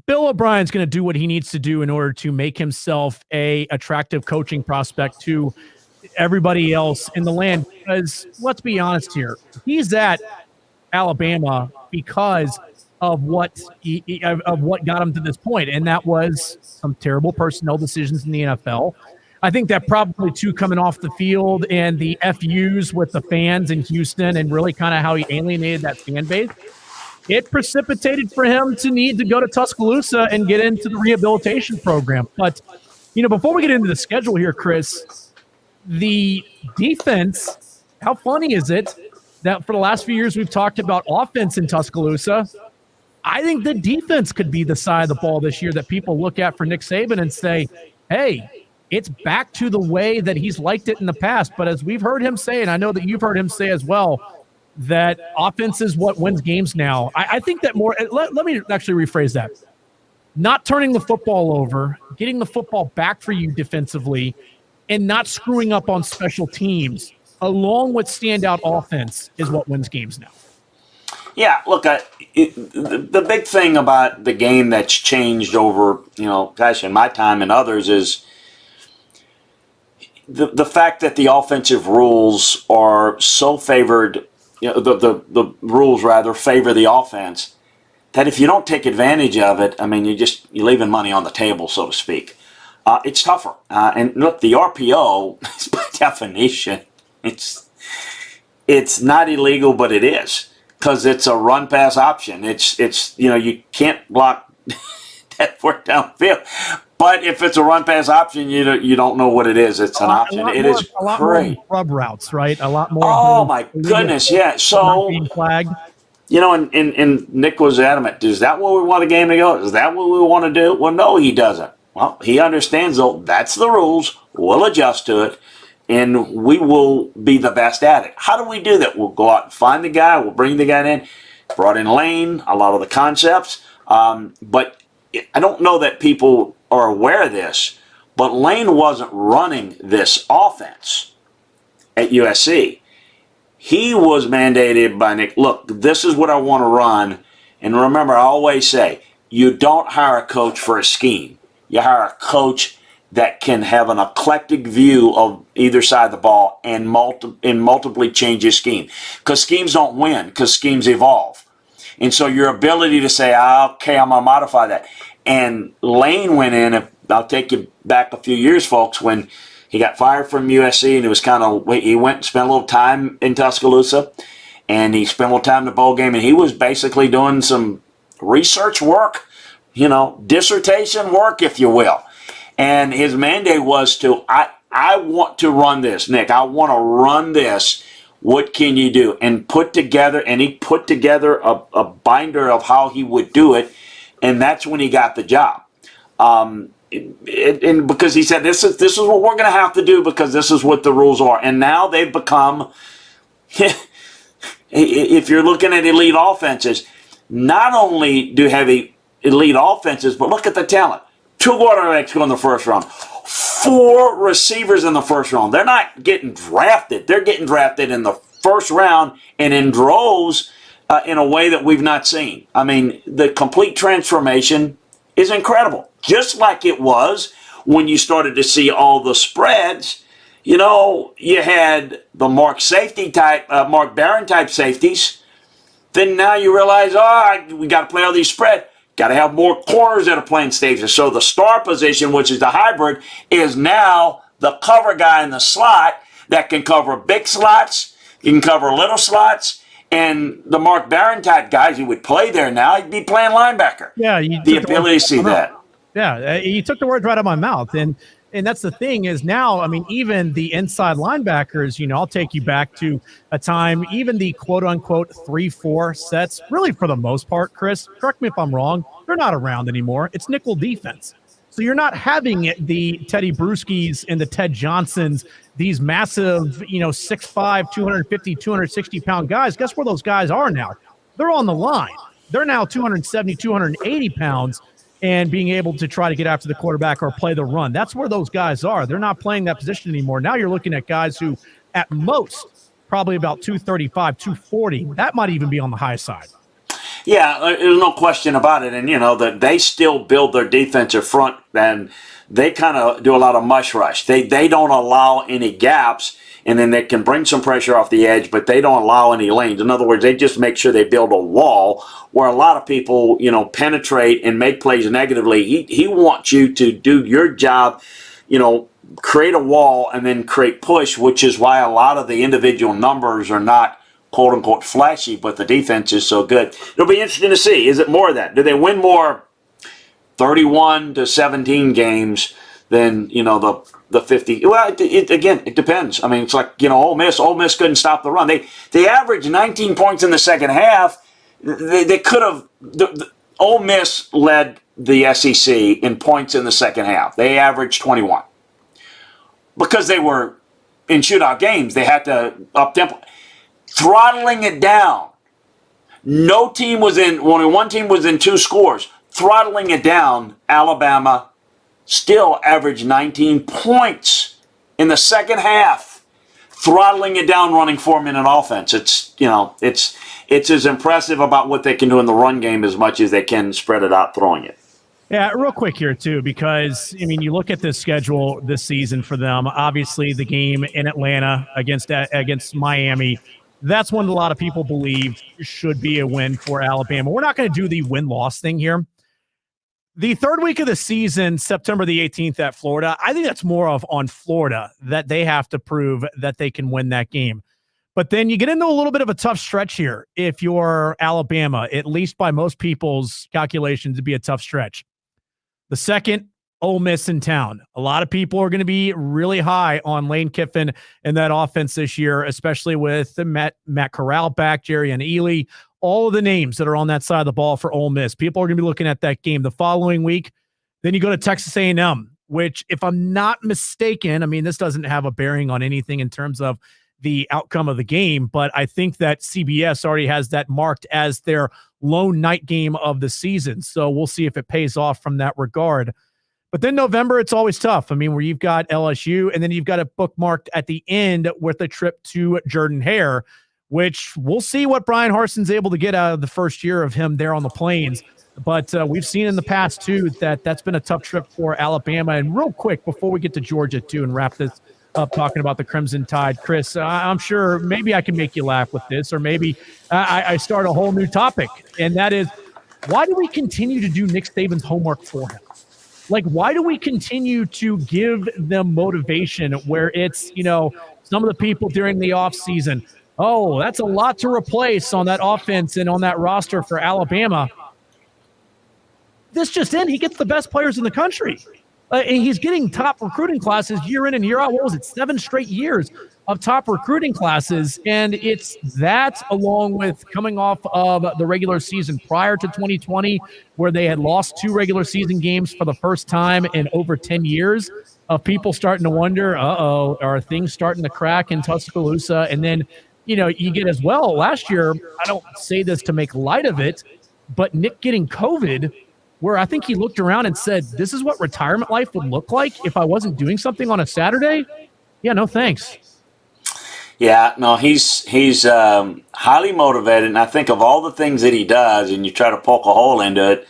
Bill O'Brien's going to do what he needs to do in order to make himself a attractive coaching prospect to everybody else in the land. Because let's be honest here, he's at Alabama because of what got him to this point, and that was some terrible personnel decisions in the NFL. I think that probably too, coming off the field and the FUs with the fans in Houston and really kind of how he alienated that fan base, it precipitated for him to need to go to Tuscaloosa and get into the rehabilitation program. But, before we get into the schedule here, Chris, the defense, how funny is it that for the last few years we've talked about offense in Tuscaloosa? I think the defense could be the side of the ball this year that people look at for Nick Saban and say, hey, it's back to the way that he's liked it in the past. But as we've heard him say, and I know that you've heard him say as well, that offense is what wins games now. I think that more – let me actually rephrase that. Not turning the football over, getting the football back for you defensively, and not screwing up on special teams, along with standout offense, is what wins games now. Yeah, look, the big thing about the game that's changed over, in my time and others is the fact that the offensive rules are so favored, the rules rather favor the offense, that if you don't take advantage of it, I mean, you're leaving money on the table, so to speak. It's tougher. And look, the RPO, by definition, it's not illegal, but it is. Because it's a run-pass option. It's you can't block that fourth downfield. But if it's a run-pass option, you don't know what it is. It's an option. It is great. A lot more rub routes, right? A lot more. Oh my goodness, yeah. So being flagged. And Nick was adamant. Is that where we want the game to go? Is that what we want to do? Well, no, he doesn't. Well, he understands, though, that's the rules. We'll adjust to it, and we will be the best at it. How do we do that? We'll go out and find the guy. We'll bring the guy in. Brought in Lane, a lot of the concepts. But I don't know that people are aware of this, but Lane wasn't running this offense at USC. He was mandated by Nick, look, this is what I want to run. And remember, I always say, you don't hire a coach for a scheme. You hire a coach that can have an eclectic view of either side of the ball and multiply change his scheme. Because schemes don't win, because schemes evolve. And so your ability to say, okay, I'm going to modify that. And Lane went in, I'll take you back a few years, folks, when he got fired from USC, and it was he went and spent a little time in Tuscaloosa, and he spent a little time in the bowl game, and he was basically doing some research work, dissertation work, if you will. And his mandate was I want to run this, Nick. I want to run this. What can you do? And he put together a binder of how he would do it, and that's when he got the job. And because he said this is what we're going to have to do because this is what the rules are. And now they've become, if you're looking at elite offenses, not only do you have elite offenses, but look at the talent. 2 quarterbacks go in the first round. 4 receivers in the first round. They're not getting drafted. They're getting drafted in the first round and in droves in a way that we've not seen. I mean, the complete transformation is incredible. Just like it was when you started to see all the spreads. You had the Mark Barron type safeties. Then now you realize, we got to play all these spread. Got to have more corners that are playing stages. So the star position, which is the hybrid, is now the cover guy in the slot that can cover big slots, he can cover little slots, and the Mark Barron type guys who would play there now, he'd be playing linebacker. Yeah, the ability to see that. Yeah, you took the words right out of my mouth, and that's the thing is now, I mean, even the inside linebackers, I'll take you back to a time, even the quote-unquote 3-4 sets, really for the most part, Chris, correct me if I'm wrong, they're not around anymore. It's nickel defense. So you're not having the Teddy Bruschi's and the Ted Johnsons, these massive, 6'5", 250, 260-pound guys. Guess where those guys are now? They're on the line. They're now 270, 280 pounds. And being able to try to get after the quarterback or play the run. That's where those guys are. They're not playing that position anymore. Now you're looking at guys who, at most, probably about 235, 240. That might even be on the high side. Yeah, there's no question about it. And, that they still build their defensive front, and they kind of do a lot of mush rush. They don't allow any gaps, and then they can bring some pressure off the edge, but they don't allow any lanes. In other words, they just make sure they build a wall where a lot of people, penetrate and make plays negatively. He wants you to do your job, create a wall and then create push, which is why a lot of the individual numbers are not quote-unquote flashy, but the defense is so good. It'll be interesting to see. Is it more of that? Do they win more 31-17 games than, the 50? Well, it depends. I mean, it's like, Ole Miss couldn't stop the run. They averaged 19 points in the second half. They could have. Ole Miss led the SEC in points in the second half. They averaged 21 because they were in shootout games. They had to up tempo, throttling it down. Only one team was in 2 scores, throttling it down. Alabama still averaged 19 points in the second half, throttling it down, running 4-minute offense. It's as impressive about what they can do in the run game as much as they can spread it out throwing it. Yeah, real quick here, too, because, you look at this schedule this season for them. Obviously, the game in Atlanta against Miami, that's one that a lot of people believe should be a win for Alabama. We're not going to do the win-loss thing here. The third week of the season, September the 18th at Florida, I think that's more of on Florida that they have to prove that they can win that game. But then you get into a little bit of a tough stretch here if you're Alabama, at least by most people's calculations, it'd be a tough stretch. The second, Ole Miss in town. A lot of people are going to be really high on Lane Kiffin and that offense this year, especially with Matt Corral back, Jerry and Ely, all of the names that are on that side of the ball for Ole Miss. People are going to be looking at that game the following week. Then you go to Texas A&M, which, if I'm not mistaken, I mean, this doesn't have a bearing on anything in terms of the outcome of the game, but I think that CBS already has that marked as their lone night game of the season. So we'll see if it pays off from that regard. But then November, it's always tough. I mean, where you've got LSU, and then you've got it bookmarked at the end with a trip to Jordan-Hare, which we'll see what Brian Harson's able to get out of the first year of him there on the Plains. But we've seen in the past, too, that that's been a tough trip for Alabama. And real quick, before we get to Georgia, too, and wrap this up talking about the Crimson Tide, Chris, I'm sure maybe I can make you laugh with this, or maybe I start a whole new topic, and that is, why do we continue to do Nick Saban's homework for him? Like, why do we continue to give them motivation where it's, some of the people during the offseason, oh, that's a lot to replace on that offense and on that roster for Alabama. This just in, he gets the best players in the country. And he's getting top recruiting classes year in and year out. What was it? 7 straight years of top recruiting classes. And it's that, along with coming off of the regular season prior to 2020, where they had lost 2 regular season games for the first time in over 10 years, of people starting to wonder, are things starting to crack in Tuscaloosa? And then, you get as well, last year, I don't say this to make light of it, but Nick getting COVID, where I think he looked around and said, this is what retirement life would look like if I wasn't doing something on a Saturday? Yeah, no thanks. Yeah, no, he's highly motivated, and I think of all the things that he does, and you try to poke a hole into it,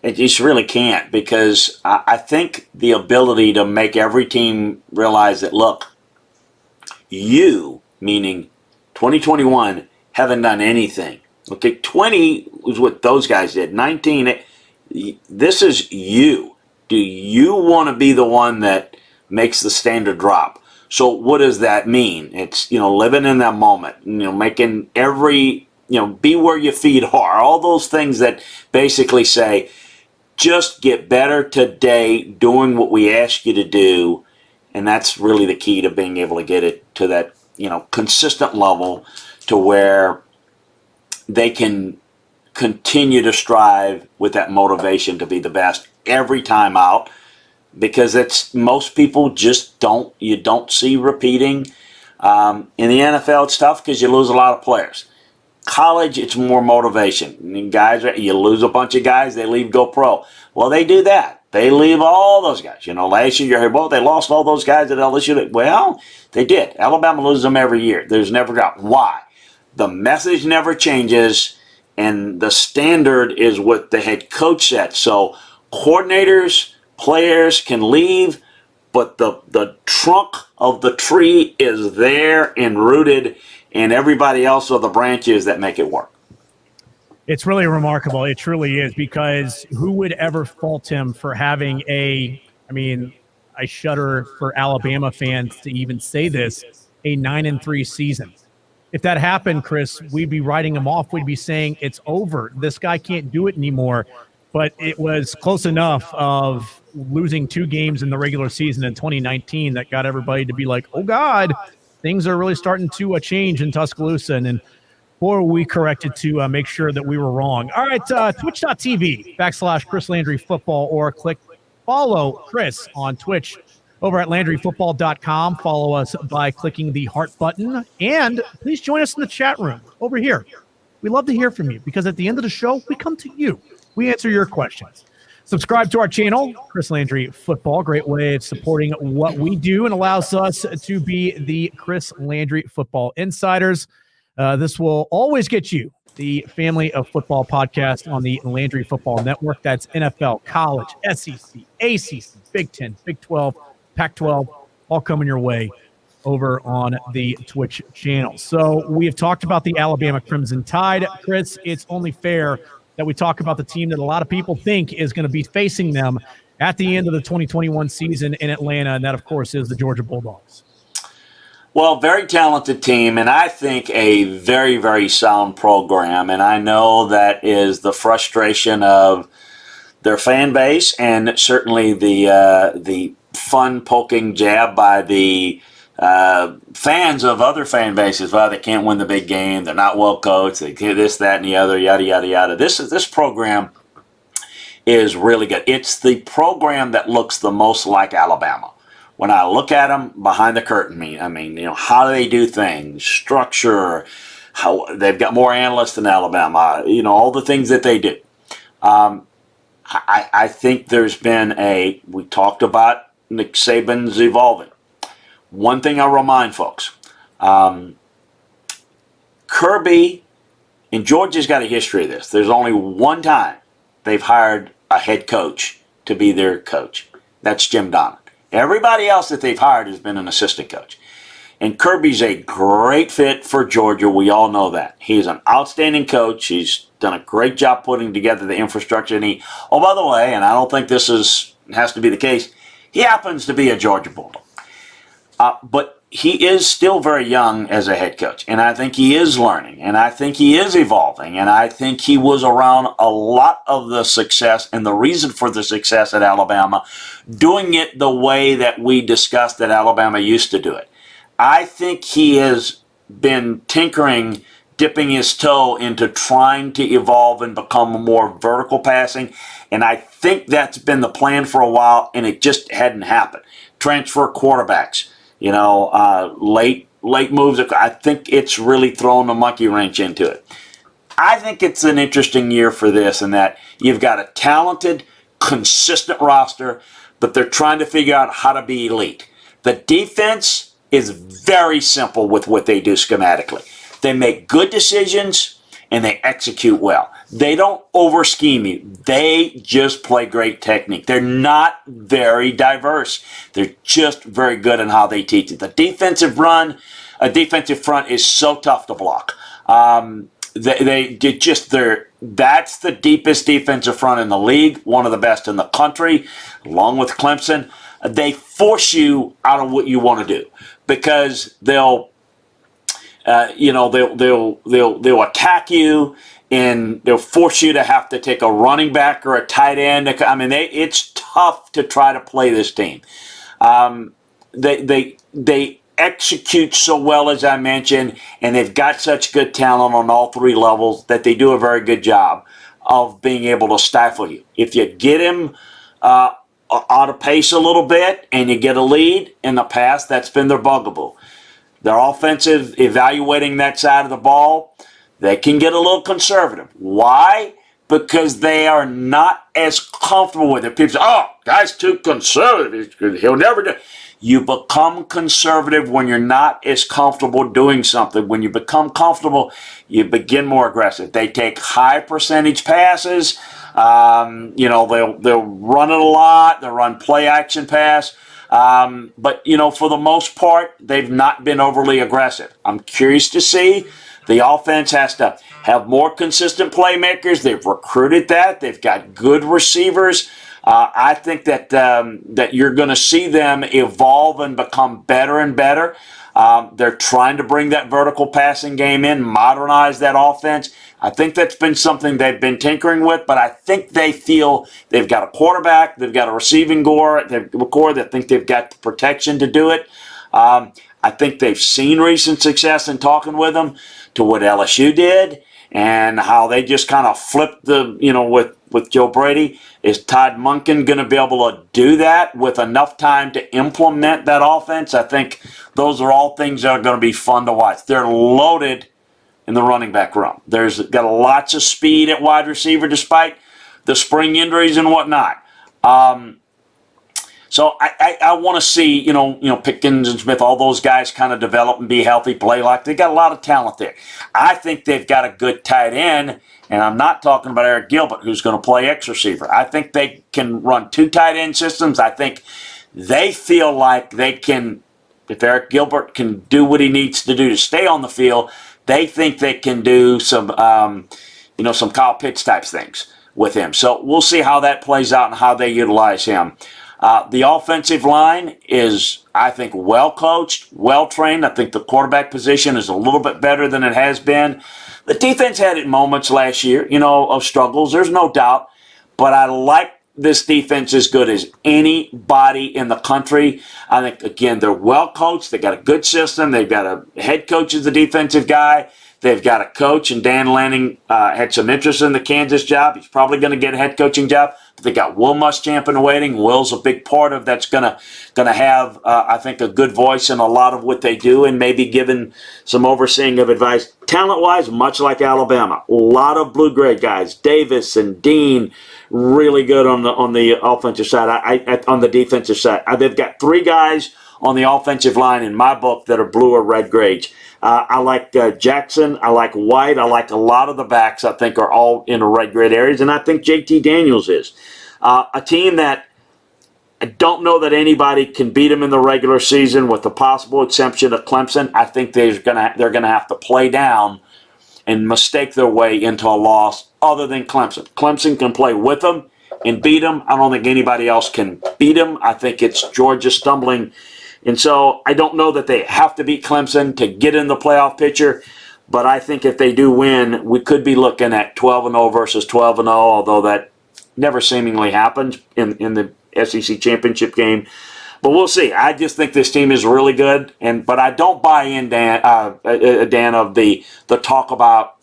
you just really can't, because I think the ability to make every team realize that, look, you, meaning 2021, haven't done anything. Okay, 20 was what those guys did. 19, this is you. Do you want to be the one that makes the standard drop? So what does that mean? It's, living in that moment, making every, be where your feet are. All those things that basically say, just get better today doing what we ask you to do. And that's really the key to being able to get it to that, consistent level to where they can continue to strive with that motivation to be the best every time out, because it's, most people just don't see repeating. In the NFL, it's tough because you lose a lot of players. College, it's more motivation. Guys, you lose a bunch of guys, they leave, go pro. Well, they do that. They leave all those guys. Last year you heard, well, they lost all those guys at LSU. Well, they did. Alabama loses them every year. There's never doubt. Why? The message never changes, and the standard is what the head coach set. So coordinators, players can leave, but the trunk of the tree is there and rooted, and everybody else are the branches that make it work. It's really remarkable. It truly is, because who would ever fault him for having I shudder for Alabama fans to even say this, a 9-3 season. If that happened, Chris, we'd be writing him off. We'd be saying it's over. This guy can't do it anymore. But it was close enough of losing 2 games in the regular season in 2019 that got everybody to be like, oh, God, things are really starting to change in Tuscaloosa. And then, boy, we corrected to make sure that we were wrong. All right, twitch.tv/Chris Landry Football, or click follow Chris on Twitch over at LandryFootball.com. Follow us by clicking the heart button. And please join us in the chat room over here. We love to hear from you, because at the end of the show, we come to you. We answer your questions. Subscribe to our channel, Chris Landry Football. Great way of supporting what we do and allows us to be the Chris Landry Football Insiders. This will always get you the Family of Football podcast on the Landry Football Network. That's NFL, college, SEC, ACC, Big 10, Big 12, Pac-12, all coming your way over on the Twitch channel. So we have talked about the Alabama Crimson Tide. Chris, it's only fair that we talk about the team that a lot of people think is going to be facing them at the end of the 2021 season in Atlanta, and that, of course, is the Georgia Bulldogs. Well, very talented team, and I think a very, very sound program. And I know that is the frustration of their fan base, and certainly the fun poking jab by the fans of other fan bases, well, they can't win the big game. They're not well coached. They do this, that, and the other, yada, yada, yada. This program is really good. It's the program that looks the most like Alabama. When I look at them behind the curtain, I mean, how do they do things, structure, how they've got more analysts than Alabama, all the things that they do. I think there's been we talked about Nick Saban's evolving. One thing I'll remind folks, Kirby and Georgia's got a history of this. There's only one time they've hired a head coach to be their coach. That's Jim Donnan. Everybody else that they've hired has been an assistant coach. And Kirby's a great fit for Georgia. We all know that. He's an outstanding coach. He's done a great job putting together the infrastructure. And oh, by the way, and I don't think this has to be the case, he happens to be a Georgia Bulldog. But he is still very young as a head coach. And I think he is learning. And I think he is evolving. And I think he was around a lot of the success and the reason for the success at Alabama, doing it the way that we discussed that Alabama used to do it. I think he has been tinkering, dipping his toe into trying to evolve and become more vertical passing. And I think that's been the plan for a while, and it just hadn't happened. Transfer quarterbacks, late moves. I think it's really thrown a monkey wrench into it. I think it's an interesting year for this in that you've got a talented, consistent roster, but they're trying to figure out how to be elite. The defense is very simple with what they do schematically. They make good decisions and they execute well. They don't over-scheme you. They just play great technique. They're not very diverse. They're just very good in how they teach it. The defensive front is so tough to block. That's the deepest defensive front in the league, one of the best in the country, along with Clemson. They force you out of what you want to do because they'll attack you and they'll force you to have to take a running back or a tight end. It's tough to try to play this team. They execute so well, as I mentioned, and they've got such good talent on all three levels that they do a very good job of being able to stifle you. If you get him out of pace a little bit and you get a lead in the past, that's been their bugaboo. Their offensive, evaluating that side of the ball, they can get a little conservative. Why? Because they are not as comfortable with it. People say, oh, guy's too conservative. He'll never do it. You become conservative when you're not as comfortable doing something. When you become comfortable, you begin more aggressive. They take high percentage passes. They'll run it a lot. They'll run play action pass. But for the most part, they've not been overly aggressive. I'm curious to see. The offense has to have more consistent playmakers. They've recruited that. They've got good receivers. I think that you're going to see them evolve and become better and better. They're trying to bring that vertical passing game in, modernize that offense. I think that's been something they've been tinkering with, but I think they feel they've got a quarterback, they've got a receiving core, they think they've got the protection to do it. I think they've seen recent success in talking with them to what LSU did and how they just kind of flipped with Joe Brady. Is Todd Monken going to be able to do that with enough time to implement that offense? I think those are all things that are going to be fun to watch. They're loaded in the running back room. There's got lots of speed at wide receiver despite the spring injuries and whatnot. So I want to see, Pickens and Smith, all those guys kind of develop and be healthy, play like they got a lot of talent there. I think they've got a good tight end, and I'm not talking about Eric Gilbert, who's going to play X receiver. I think they can run two tight end systems. I think they feel like they can, if Eric Gilbert can do what he needs to do to stay on the field, they think they can do some Kyle Pitts type things with him. So we'll see how that plays out and how they utilize him. The offensive line is, I think, well coached, well trained. I think the quarterback position is a little bit better than it has been. The defense had its moments last year, of struggles. There's no doubt. But I like this defense as good as anybody in the country. I think, again, they're well coached. They got a good system. They've got a head coach as the defensive guy. They've got a coach, and Dan Lanning had some interest in the Kansas job. He's probably going to get a head coaching job. But they got Will Muschamp in waiting. Will's a big part of that's going to have, I think, a good voice in a lot of what they do, and maybe given some overseeing of advice. Talent-wise, much like Alabama, a lot of blue grade guys. Davis and Dean, really good on the offensive side. On the defensive side, they've got 3 guys on the offensive line in my book that are blue or red grades. I like Jackson. I like White. I like a lot of the backs. I think are all in the red grade areas, and I think JT Daniels is a team that I don't know that anybody can beat them in the regular season, with the possible exception of Clemson. I think they're gonna have to play down and mistake their way into a loss. Other than Clemson, Clemson can play with them and beat them. I don't think anybody else can beat them. I think it's Georgia stumbling. And so I don't know that they have to beat Clemson to get in the playoff picture, but I think if they do win, we could be looking at 12-0 versus 12-0, although that never seemingly happens in the SEC championship game. But we'll see. I just think this team is really good, but I don't buy in, Dan, of the talk about,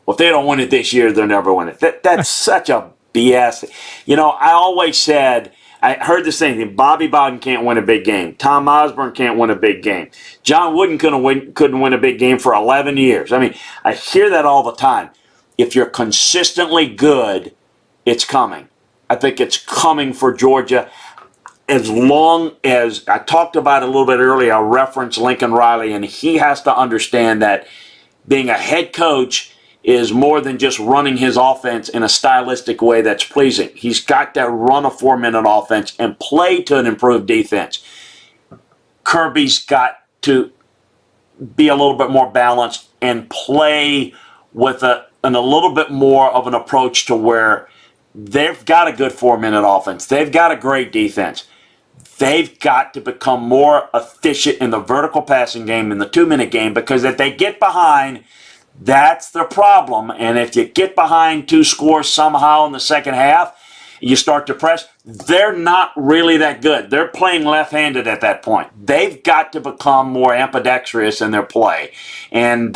well, if they don't win it this year, they'll never win it. That's such a BS. I always said, I heard the same thing. Bobby Bowden can't win a big game. Tom Osborne can't win a big game. John Wooden couldn't win a big game for 11 years. I mean, I hear that all the time. If you're consistently good, it's coming. I think it's coming for Georgia. As long as, I talked about it a little bit earlier, I referenced Lincoln Riley, and he has to understand that being a head coach is more than just running his offense in a stylistic way that's pleasing. He's got to run a 4-minute offense and play to an improved defense. Kirby's got to be a little bit more balanced and play with a little bit more of an approach to where they've got a good 4-minute offense. They've got a great defense. They've got to become more efficient in the vertical passing game, in the 2-minute game, because if they get behind, that's the problem. And if you get behind 2 scores somehow in the second half, you start to press, they're not really that good. They're playing left-handed at that point. They've got to become more ambidextrous in their play. And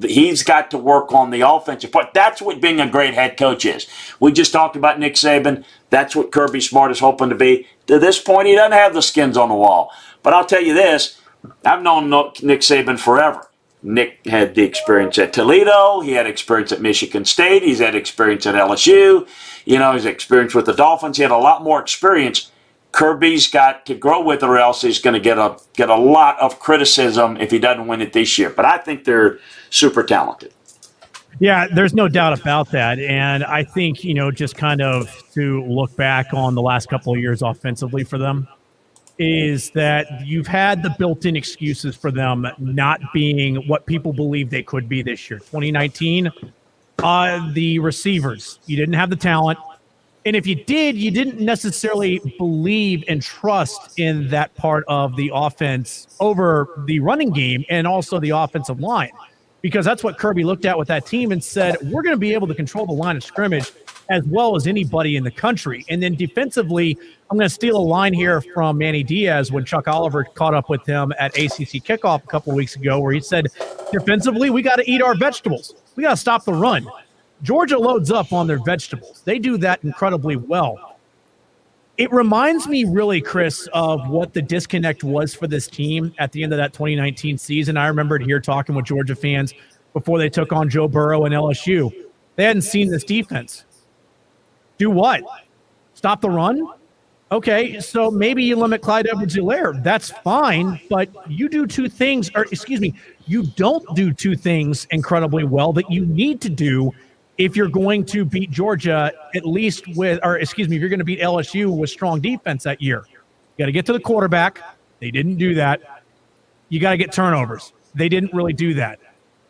he's got to work on the offensive part. That's what being a great head coach is. We just talked about Nick Saban. That's what Kirby Smart is hoping to be. To this point, he doesn't have the skins on the wall. But I'll tell you this, I've known Nick Saban forever. Nick had the experience at Toledo. He had experience at Michigan State. He's had experience at LSU. He's experience with the Dolphins. He had a lot more experience. Kirby's got to grow with it, or else he's going to get a lot of criticism if he doesn't win it this year. But I think they're super talented. Yeah, there's no doubt about that. And I think, just kind of to look back on the last couple of years offensively for them, is that you've had the built-in excuses for them not being what people believe they could be this year. 2019, the receivers, you didn't have the talent. And if you did, you didn't necessarily believe and trust in that part of the offense over the running game and also the offensive line. Because that's what Kirby looked at with that team and said, we're going to be able to control the line of scrimmage as well as anybody in the country. And then defensively, I'm going to steal a line here from Manny Diaz when Chuck Oliver caught up with him at ACC Kickoff a couple of weeks ago, where he said, defensively, we got to eat our vegetables. We got to stop the run. Georgia loads up on their vegetables. They do that incredibly well. It reminds me really, Chris, of what the disconnect was for this team at the end of that 2019 season. I remembered here talking with Georgia fans before they took on Joe Burrow and LSU. They hadn't seen this defense. Do what? Stop the run? Okay, so maybe you limit Clyde Edwards-Helaire. That's fine, but you do two things, you don't do two things incredibly well that you need to do if you're going to beat Georgia, at least if you're going to beat LSU with strong defense that year. You got to get to the quarterback. They didn't do that. You got to get turnovers. They didn't really do that.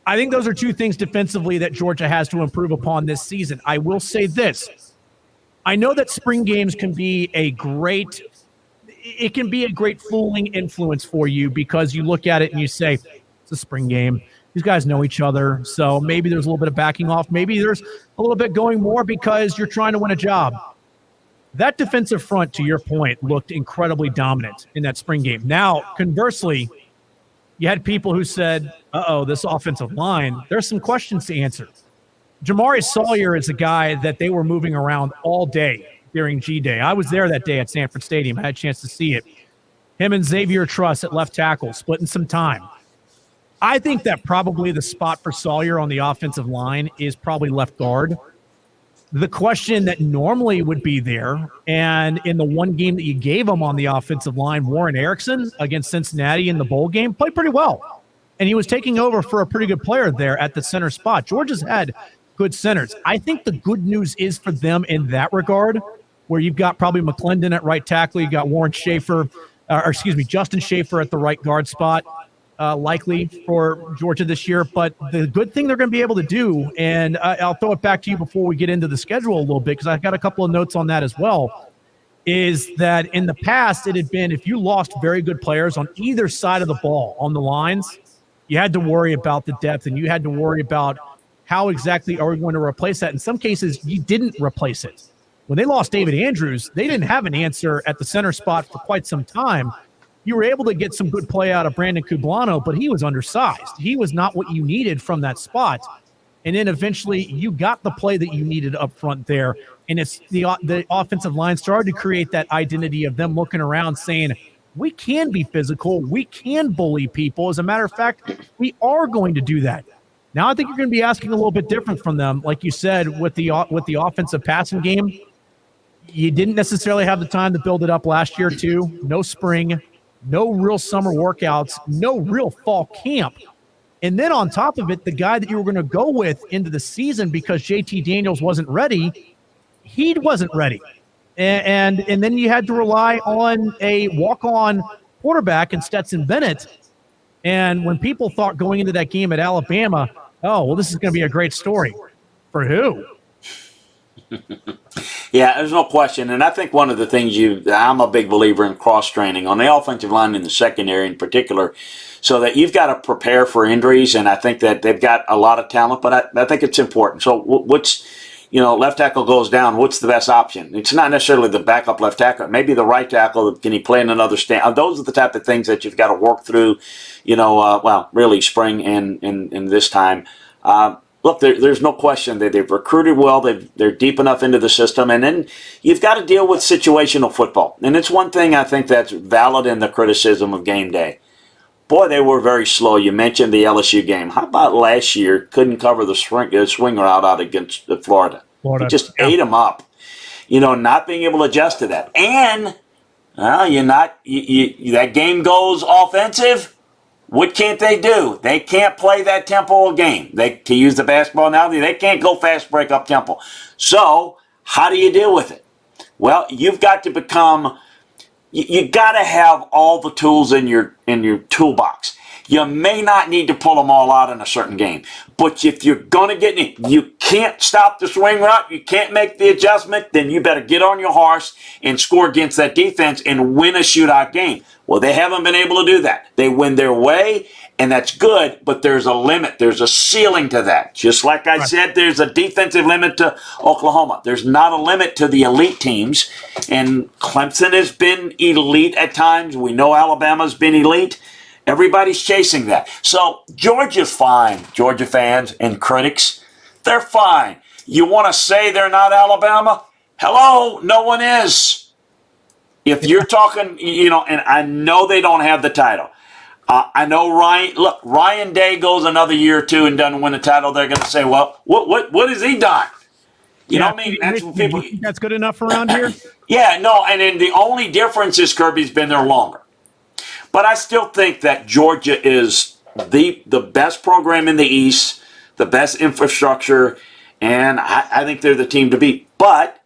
I think those are two things defensively that Georgia has to improve upon this season. I will say this. I know that spring games can be a great fooling influence for you because you look at it and you say, it's a spring game. These guys know each other, so maybe there's a little bit of backing off. Maybe there's a little bit going more because you're trying to win a job. that defensive front, to your point, looked incredibly dominant in that spring game. Now, conversely, you had people who said, this offensive line, there's some questions to answer. Jamari Sawyer is a guy that they were moving around all day during G-Day. I was there that day at Sanford Stadium. I had a chance to see it. Him and Xavier Truss at left tackle, splitting some time. I think that probably the spot for Sawyer on the offensive line is probably left guard. The question that normally would be there, and in the one game that you gave him on the offensive line, Warren Erickson against Cincinnati in the bowl game, played pretty well. And he was taking over for a pretty good player there at the center spot. Georgia's had good centers. I think the good news is for them in that regard, where you've got probably McClendon at right tackle, you got Justin Schaefer at the right guard spot, likely for Georgia this year. But the good thing they're going to be able to do, and I'll throw it back to you before we get into the schedule a little bit, because I've got a couple of notes on that as well, is that in the past it had been if you lost very good players on either side of the ball on the lines, you had to worry about the depth and you had to worry about how exactly are we going to replace that. In some cases, you didn't replace it. When they lost David Andrews, they didn't have an answer at the center spot for quite some time. You were able to get some good play out of Brandon Cublano, but he was undersized. He was not what you needed from that spot. And then eventually you got the play that you needed up front there. And it's the offensive line started to create that identity of them looking around saying, we can be physical. We can bully people. As a matter of fact, we are going to do that. Now I think you're going to be asking a little bit different from them. Like you said, with the offensive passing game, you didn't necessarily have the time to build it up last year too. No spring, no real summer workouts, no real fall camp. And then on top of it, the guy that you were going to go with into the season because JT Daniels wasn't ready, he wasn't ready. And then you had to rely on a walk-on quarterback in Stetson Bennett. And when people thought going into that game at Alabama, this is going to be a great story. For who? Yeah, there's no question. And I think one of the things I'm a big believer in cross-training on the offensive line in the secondary in particular, so that you've got to prepare for injuries. And I think that they've got a lot of talent, but I think it's important. So left tackle goes down, what's the best option? It's not necessarily the backup left tackle. Maybe the right tackle, can he play in another stand? Those are the type of things that you've got to work through, really spring and this time. Look, there's no question that they've recruited well. They're deep enough into the system. And then you've got to deal with situational football. And it's one thing I think that's valid in the criticism of game day. Boy, they were very slow. You mentioned the LSU game. How about last year? Couldn't cover the swing route out against Florida. It just ate them up. Not being able to adjust to that. And that game goes offensive. What can't they do? They can't play that tempo of game. To use the basketball analogy, they can't go fast break up tempo. So how do you deal with it? Well, you've got to become. You got to have all the tools in your toolbox. You may not need to pull them all out in a certain game, but if you're going to you can't stop the swing route, you can't make the adjustment, then you better get on your horse and score against that defense and win a shootout game. Well, they haven't been able to do that. They win their way, and that's good, but there's a limit. There's a ceiling to that. Just like I said, there's a defensive limit to Oklahoma. There's not a limit to the elite teams, and Clemson has been elite at times. We know Alabama's been elite. Everybody's chasing that. So Georgia's fine, Georgia fans and critics. They're fine. You want to say they're not Alabama? Hello, no one is. If you're talking, and I know they don't have the title. I know Ryan Day goes another year or two and doesn't win a title. They're going to say, well, what has he done? You know what I mean? That's what people. You think that's good enough around here? Yeah, no, and then the only difference is Kirby's been there longer. But I still think that Georgia is the best program in the East, the best infrastructure, and I think they're the team to beat. But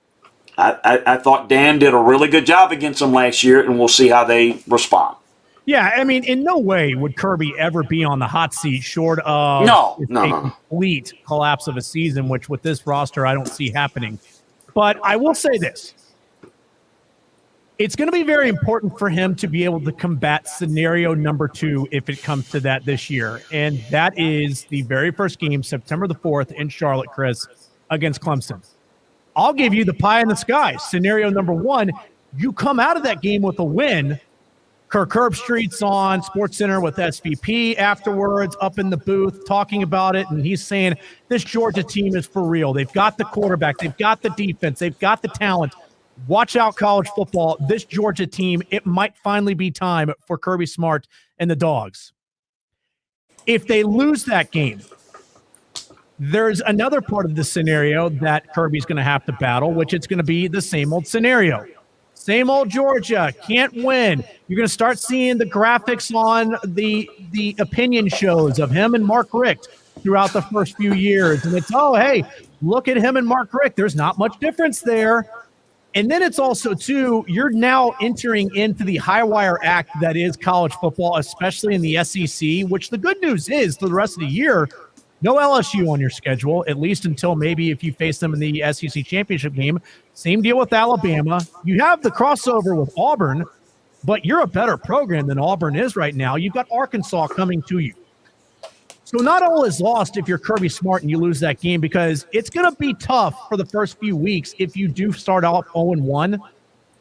I thought Dan did a really good job against them last year, and we'll see how they respond. Yeah, I mean, in no way would Kirby ever be on the hot seat short of no. complete collapse of a season, which with this roster I don't see happening. But I will say this. It's going to be very important for him to be able to combat scenario number 2 if it comes to that this year. And that is the very first game, September the 4th in Charlotte, Chris, against Clemson. I'll give you the pie in the sky. Scenario number one, you come out of that game with a win. Kirk Herbstreit's on SportsCenter with SVP afterwards, up in the booth talking about it, and he's saying this Georgia team is for real. They've got the quarterback, they've got the defense, they've got the talent. Watch out, college football. This Georgia team, it might finally be time for Kirby Smart and the Dogs. If they lose that game, there's another part of the scenario that Kirby's going to have to battle, which it's going to be the same old scenario. Same old Georgia, can't win. You're going to start seeing the graphics on the opinion shows of him and Mark Richt throughout the first few years. And it's, oh, hey, look at him and Mark Richt. There's not much difference there. And then it's also, too, you're now entering into the high wire act that is college football, especially in the SEC, which the good news is for the rest of the year, no LSU on your schedule, at least until maybe if you face them in the SEC championship game. Same deal with Alabama. You have the crossover with Auburn, but you're a better program than Auburn is right now. You've got Arkansas coming to you. So not all is lost if you're Kirby Smart and you lose that game, because it's going to be tough for the first few weeks if you do start out 0-1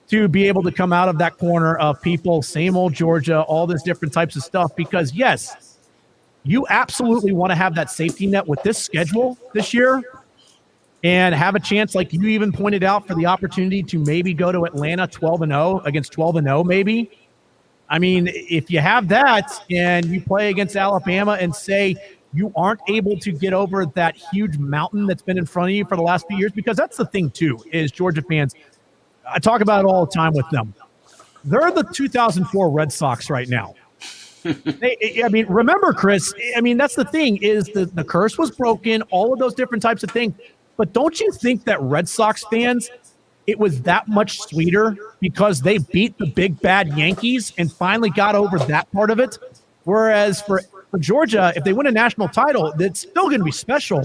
to be able to come out of that corner of people, same old Georgia, all this different types of stuff, because, yes, you absolutely want to have that safety net with this schedule this year and have a chance, like you even pointed out, for the opportunity to maybe go to Atlanta 12-0 against 12-0 maybe. I mean, if you have that and you play against Alabama and say you aren't able to get over that huge mountain that's been in front of you for the last few years, because that's the thing too, is Georgia fans, I talk about it all the time with them. They're the 2004 Red Sox right now. Remember, Chris, that's the thing, is the curse was broken, all of those different types of things. But don't you think that Red Sox fans, it was that much sweeter because they beat the big bad Yankees and finally got over that part of it? Whereas for Georgia, if they win a national title, it's still going to be special.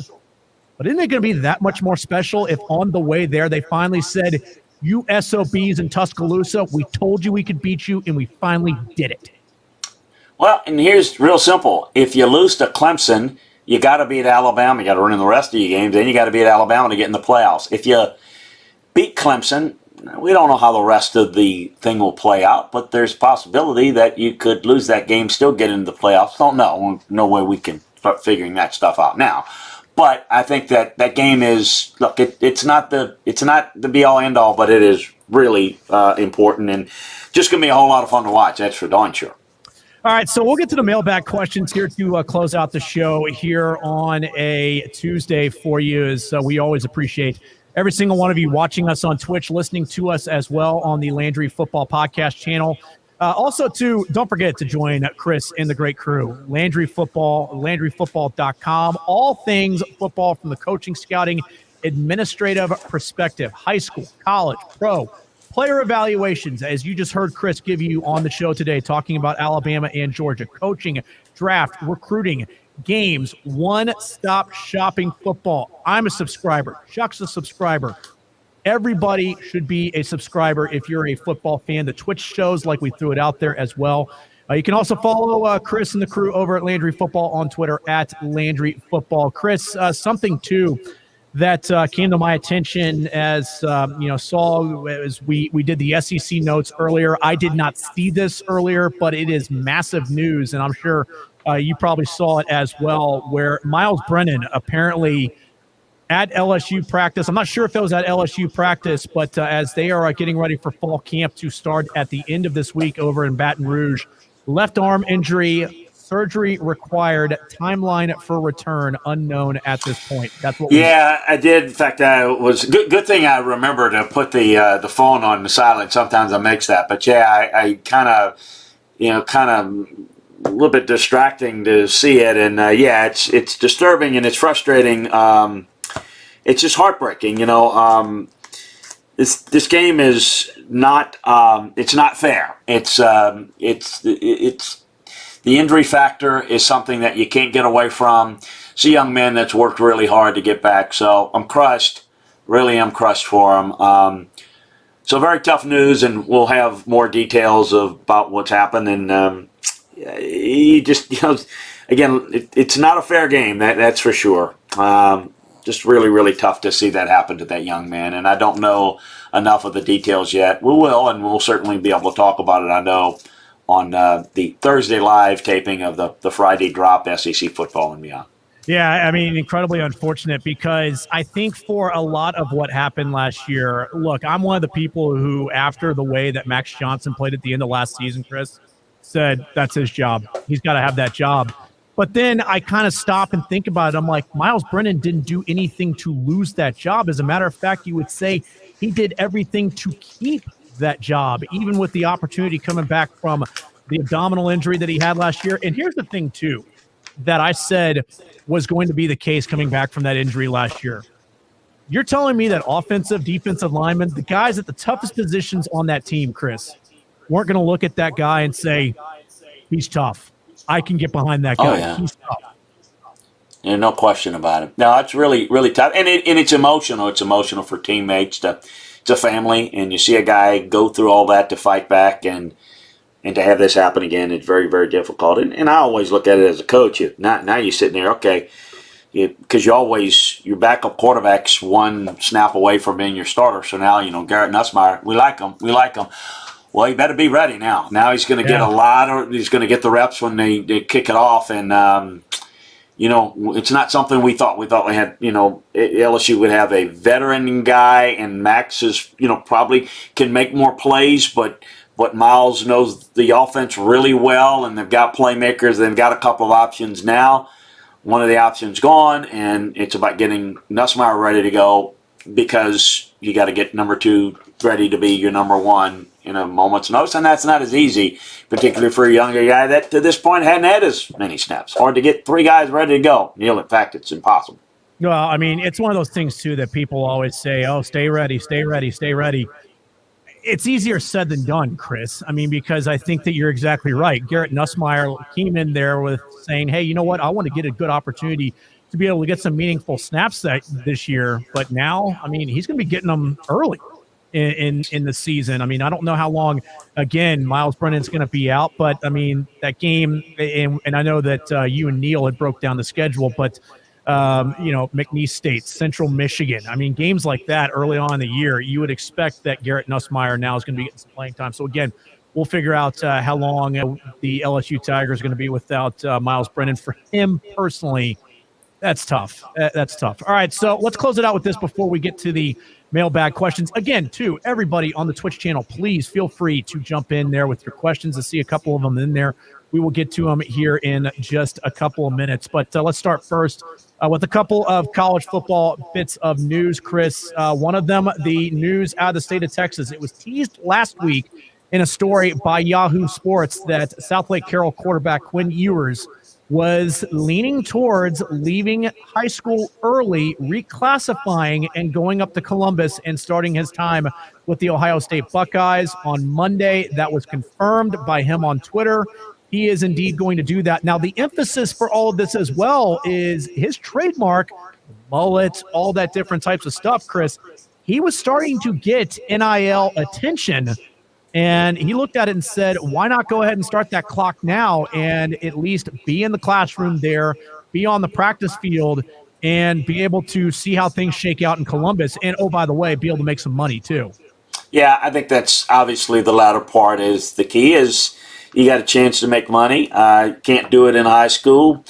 But isn't it going to be that much more special if on the way there they finally said, you SOBs in Tuscaloosa, we told you we could beat you, and we finally did it? Well, and here's real simple. If you lose to Clemson, you got to beat Alabama. You got to win in the rest of your games. Then you got to beat Alabama to get in the playoffs. If you beat Clemson, we don't know how the rest of the thing will play out, but there's a possibility that you could lose that game, still get into the playoffs. Don't know. No way we can start figuring that stuff out now. But I think that game is, look, it's not the be-all, end-all, but it is really important and just going to be a whole lot of fun to watch. That's for darn sure. All right, so we'll get to the mailbag questions here to close out the show here on a Tuesday for you, as we always appreciate every single one of you watching us on Twitch, listening to us as well on the Landry Football Podcast channel. Also, too, don't forget to join Chris and the great crew. Landry Football, LandryFootball.com. All things football from the coaching, scouting, administrative perspective, high school, college, pro, player evaluations, as you just heard Chris give you on the show today, talking about Alabama and Georgia, coaching, draft, recruiting, games, one-stop shopping football. I'm a subscriber. Chuck's a subscriber. Everybody should be a subscriber if you're a football fan. The Twitch shows, like we threw it out there as well. You can also follow Chris and the crew over at Landry Football on Twitter at Landry Football. Chris, something too that came to my attention as saw as we did the SEC notes earlier. I did not see this earlier, but it is massive news, and I'm sure you probably saw it as well, where Miles Brennan apparently at LSU practice. I'm not sure if it was at LSU practice, but as they are getting ready for fall camp to start at the end of this week over in Baton Rouge, left arm injury, surgery required, timeline for return unknown at this point. That's what. Yeah, I did. In fact, it was good thing I remember to put the phone on the silent. Sometimes I makes that, but yeah, I kind of a little bit distracting to see it, and it's disturbing and it's frustrating. It's just heartbreaking, This game is not. It's not fair. It's the injury factor is something that you can't get away from. It's a young man that's worked really hard to get back. So I'm crushed. Really, I'm crushed for him. So very tough news, and we'll have more details about what's happened. And he just, again, it's not a fair game. That's for sure. just really, really tough to see that happen to that young man. And I don't know enough of the details yet. We will, and we'll certainly be able to talk about it, I know, on the Thursday live taping of the Friday drop SEC football and beyond. Yeah, I mean, incredibly unfortunate because I think for a lot of what happened last year, look, I'm one of the people who, after the way that Max Johnson played at the end of last season, Chris, said that's his job. He's got to have that job. But then I kind of stop and think about it. I'm like, Miles Brennan didn't do anything to lose that job. As a matter of fact, you would say he did everything to keep that job, even with the opportunity coming back from the abdominal injury that he had last year. And here's the thing, too, that I said was going to be the case coming back from that injury last year. You're telling me that offensive, defensive linemen, the guys at the toughest positions on that team, Chris, weren't going to look at that guy and say, he's tough. I can get behind that guy. Oh, yeah. He's tough. Yeah, no question about it. No, it's really, really tough. And it's emotional. It's emotional for teammates. It's a family. And you see a guy go through all that to fight back and to have this happen again, it's very, very difficult. And I always look at it as a coach. Now you're sitting there, okay, because your backup quarterback's one snap away from being your starter. So now, Garrett Nussmeier, we like him. Well, he better be ready now. Now he's going to get he's going to get the reps when they kick it off. And, it's not something we thought. We thought we had, LSU would have a veteran guy, and Max is, probably can make more plays, but Miles knows the offense really well, and they've got playmakers. They've got a couple of options now. One of the options gone, and it's about getting Nussmeier ready to go because you got to get number 2 ready to be your number 1 in a moment's notice, and that's not as easy, particularly for a younger guy that to this point hadn't had as many snaps. Hard to get 3 guys ready to go. Neil, in fact, it's impossible. Well, I mean, it's one of those things, too, that people always say, oh, stay ready, stay ready, stay ready. It's easier said than done, Chris. I mean, because I think that you're exactly right. Garrett Nussmeier came in there with saying, hey, you know what? I want to get a good opportunity to be able to get some meaningful snaps this year. But now, I mean, he's going to be getting them early in the season. I mean, I don't know how long, again, Miles Brennan's going to be out. But, I mean, that game, and I know that you and Neil had broke down the schedule, but McNeese State, Central Michigan. I mean, games like that early on in the year, you would expect that Garrett Nussmeier now is going to be getting some playing time. So, again, we'll figure out how long the LSU Tigers are going to be without Miles Brennan. For him personally, that's tough. That's tough. All right, so let's close it out with this before we get to the mailbag questions. Again, to everybody on the Twitch channel, please feel free to jump in there with your questions. I see a couple of them in there. We will get to them here in just a couple of minutes. But let's start first with a couple of college football bits of news, Chris. One of them, the news out of the state of Texas. It was teased last week in a story by Yahoo Sports that South Lake Carroll quarterback Quinn Ewers was leaning towards leaving high school early, reclassifying, and going up to Columbus and starting his time with the Ohio State Buckeyes on Monday. That was confirmed by him on Twitter. He is indeed going to do that. Now, the emphasis for all of this as well is his trademark, mullet, all that different types of stuff, Chris. He was starting to get NIL attention, and he looked at it and said, why not go ahead and start that clock now and at least be in the classroom there, be on the practice field, and be able to see how things shake out in Columbus. And, oh, by the way, be able to make some money too. Yeah, I think that's obviously the latter part is the key is you got a chance to make money. Can't do it in high school.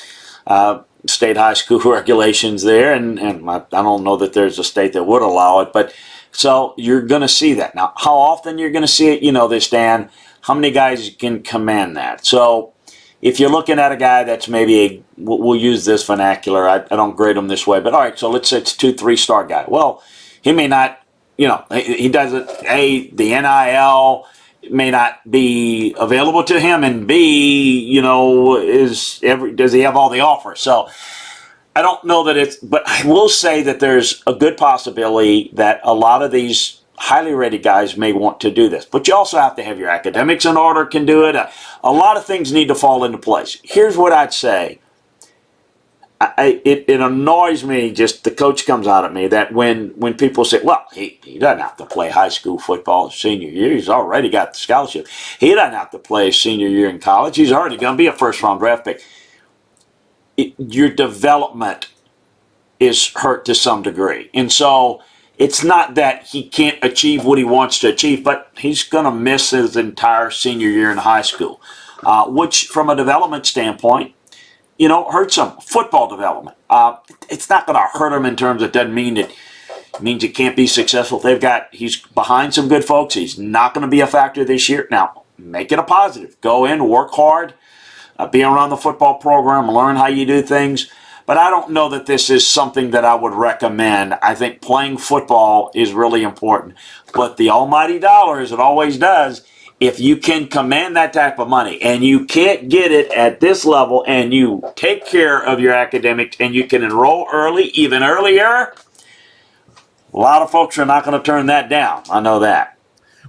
State high school regulations there, and I don't know that there's a state that would allow it, but so you're going to see that. Now, how often you're going to see it, this, Dan, how many guys can command that? So if you're looking at a guy that's maybe we'll use this vernacular, I don't grade him this way, but all right, so let's say it's 2-3 star guy. Well, he may not, he doesn't, the NIL may not be available to him, and B, does he have all the offers? So I don't know that but I will say that there's a good possibility that a lot of these highly rated guys may want to do this. But you also have to have your academics in order, can do it. A lot of things need to fall into place. Here's what I'd say. It annoys me, just the coach comes out at me, that when people say, well, he doesn't have to play high school football his senior year. He's already got the scholarship. He doesn't have to play his senior year in college. He's already going to be a first-round draft pick. Your development is hurt to some degree. And so it's not that he can't achieve what he wants to achieve, but he's going to miss his entire senior year in high school, which from a development standpoint, hurts him. Football development. It's not going to hurt him in terms it doesn't mean that it means it can't be successful. He's behind some good folks. He's not going to be a factor this year. Now, make it a positive. Go in, work hard, be around the football program, learn how you do things. But I don't know that this is something that I would recommend. I think playing football is really important. But the almighty dollar, as it always does, if you can command that type of money and you can't get it at this level and you take care of your academics and you can enroll early, even earlier, a lot of folks are not going to turn that down. I know that.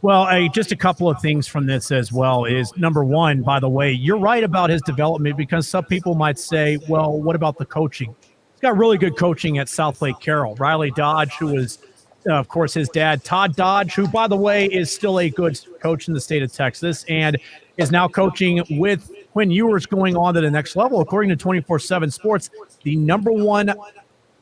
Well, just a couple of things from this as well is, number one, by the way, you're right about his development, because some people might say, well, what about the coaching? He's got really good coaching at South Lake Carroll. Riley Dodge, who was, of course, his dad, Todd Dodge, who, by the way, is still a good coach in the state of Texas and is now coaching with Quinn Ewers going on to the next level. According to 24/7 Sports, the number one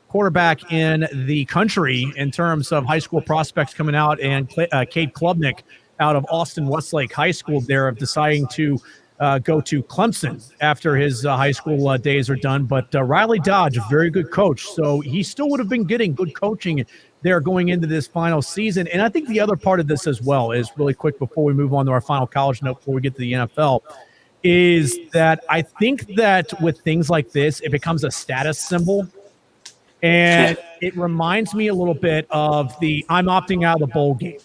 quarterback in the country in terms of high school prospects coming out, and Cade Klubnik out of Austin Westlake High School there of deciding to go to Clemson after his high school days are done. But Riley Dodge, a very good coach, so he still would have been getting good coaching there going into this final season. And I think the other part of this as well is, really quick before we move on to our final college note before we get to the NFL, is that I think that with things like this, it becomes a status symbol. And it reminds me a little bit of I'm opting out of the bowl game.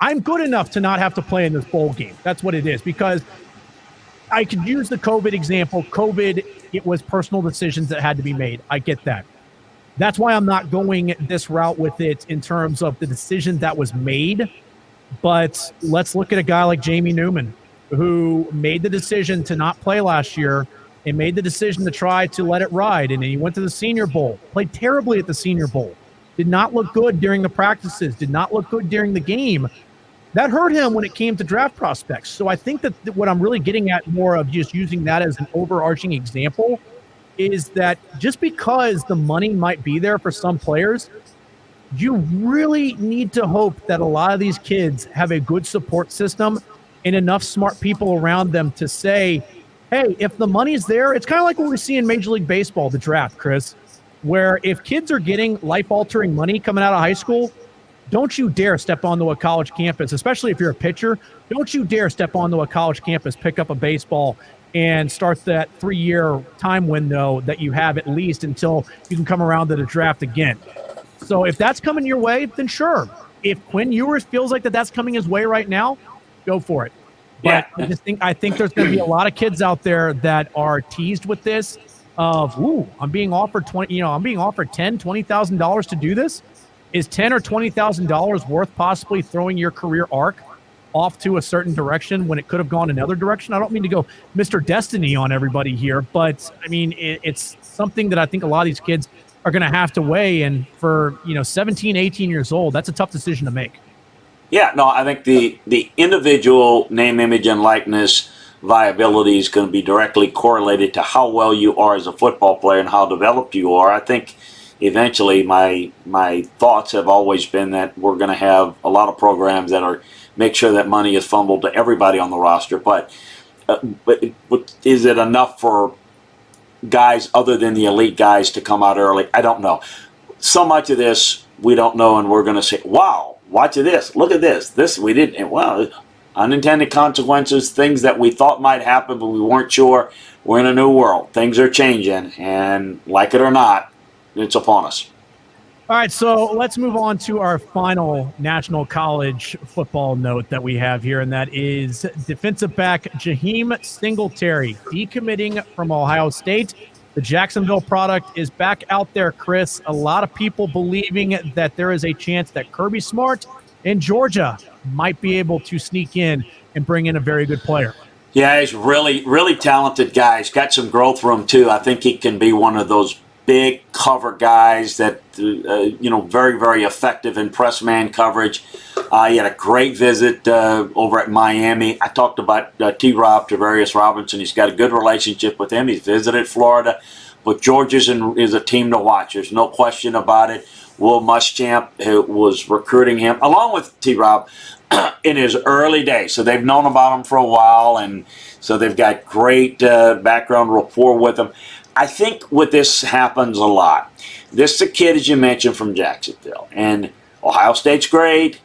I'm good enough to not have to play in this bowl game. That's what it is, because I could use the COVID example. COVID, it was personal decisions that had to be made. I get that. That's why I'm not going this route with it in terms of the decision that was made. But let's look at a guy like Jamie Newman, who made the decision to not play last year and made the decision to try to let it ride. And he went to the Senior Bowl, played terribly at the Senior Bowl, did not look good during the practices, did not look good during the game. That hurt him when it came to draft prospects. So I think that what I'm really getting at, more of just using that as an overarching example, is that just because the money might be there for some players, you really need to hope that a lot of these kids have a good support system and enough smart people around them to say, hey, if the money's there, it's kind of like what we see in Major League Baseball, the draft, Chris, where if kids are getting life-altering money coming out of high school, don't you dare step onto a college campus, especially if you're a pitcher. Don't you dare step onto a college campus, pick up a baseball, and start that 3-year time window that you have at least until you can come around to the draft again. So if that's coming your way, then sure. If Quinn Ewers feels like that's coming his way right now, go for it. But yeah. I think there's going to be a lot of kids out there that are teased with this of, I'm being offered $10,000, $20,000 to do this. Is $10,000 or $20,000 worth possibly throwing your career arc off to a certain direction when it could have gone another direction? I don't mean to go Mr. Destiny on everybody here, but I mean, it's something that I think a lot of these kids are going to have to weigh. And for, 17, 18 years old, that's a tough decision to make. Yeah, no, I think the individual name, image, and likeness viability is going to be directly correlated to how well you are as a football player and how developed you are. I think eventually my thoughts have always been that we're going to have a lot of programs that make sure that money is funneled to everybody on the roster. But is it enough for guys other than the elite guys to come out early? I don't know. So much of this we don't know, and we're going to say, wow, watch this, look at this. This we didn't. Well, unintended consequences, things that we thought might happen but we weren't sure. We're in a new world. Things are changing, and like it or not, it's upon us. All right, so let's move on to our final national college football note that we have here, and that is defensive back Jaheim Singletary decommitting from Ohio State. The Jacksonville product is back out there, Chris. A lot of people believing that there is a chance that Kirby Smart in Georgia might be able to sneak in and bring in a very good player. Yeah, he's really, really talented guy. He's got some growth room, too. I think he can be one of those big cover guys that, very, very effective in press man coverage. He had a great visit over at Miami. I talked about T-Rob, Tavarius Robinson. He's got a good relationship with him. He's visited Florida. but Georgia's is a team to watch. There's no question about it. Will Muschamp, who was recruiting him, along with T-Rob, in his early days. So they've known about him for a while, and so they've got great background rapport with him. I think with this happens a lot. This is a kid, as you mentioned, from Jacksonville. And Ohio State's great.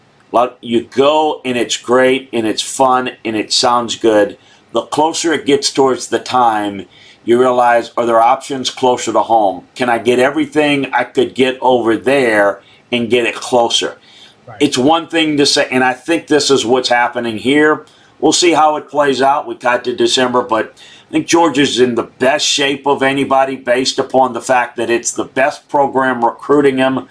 You go, and it's great, and it's fun, and it sounds good. The closer it gets towards the time, you realize, are there options closer to home? Can I get everything I could get over there and get it closer? Right. It's one thing to say, and I think this is what's happening here. We'll see how it plays out. We got to December, but I think Georgia's in the best shape of anybody based upon the fact that it's the best program recruiting him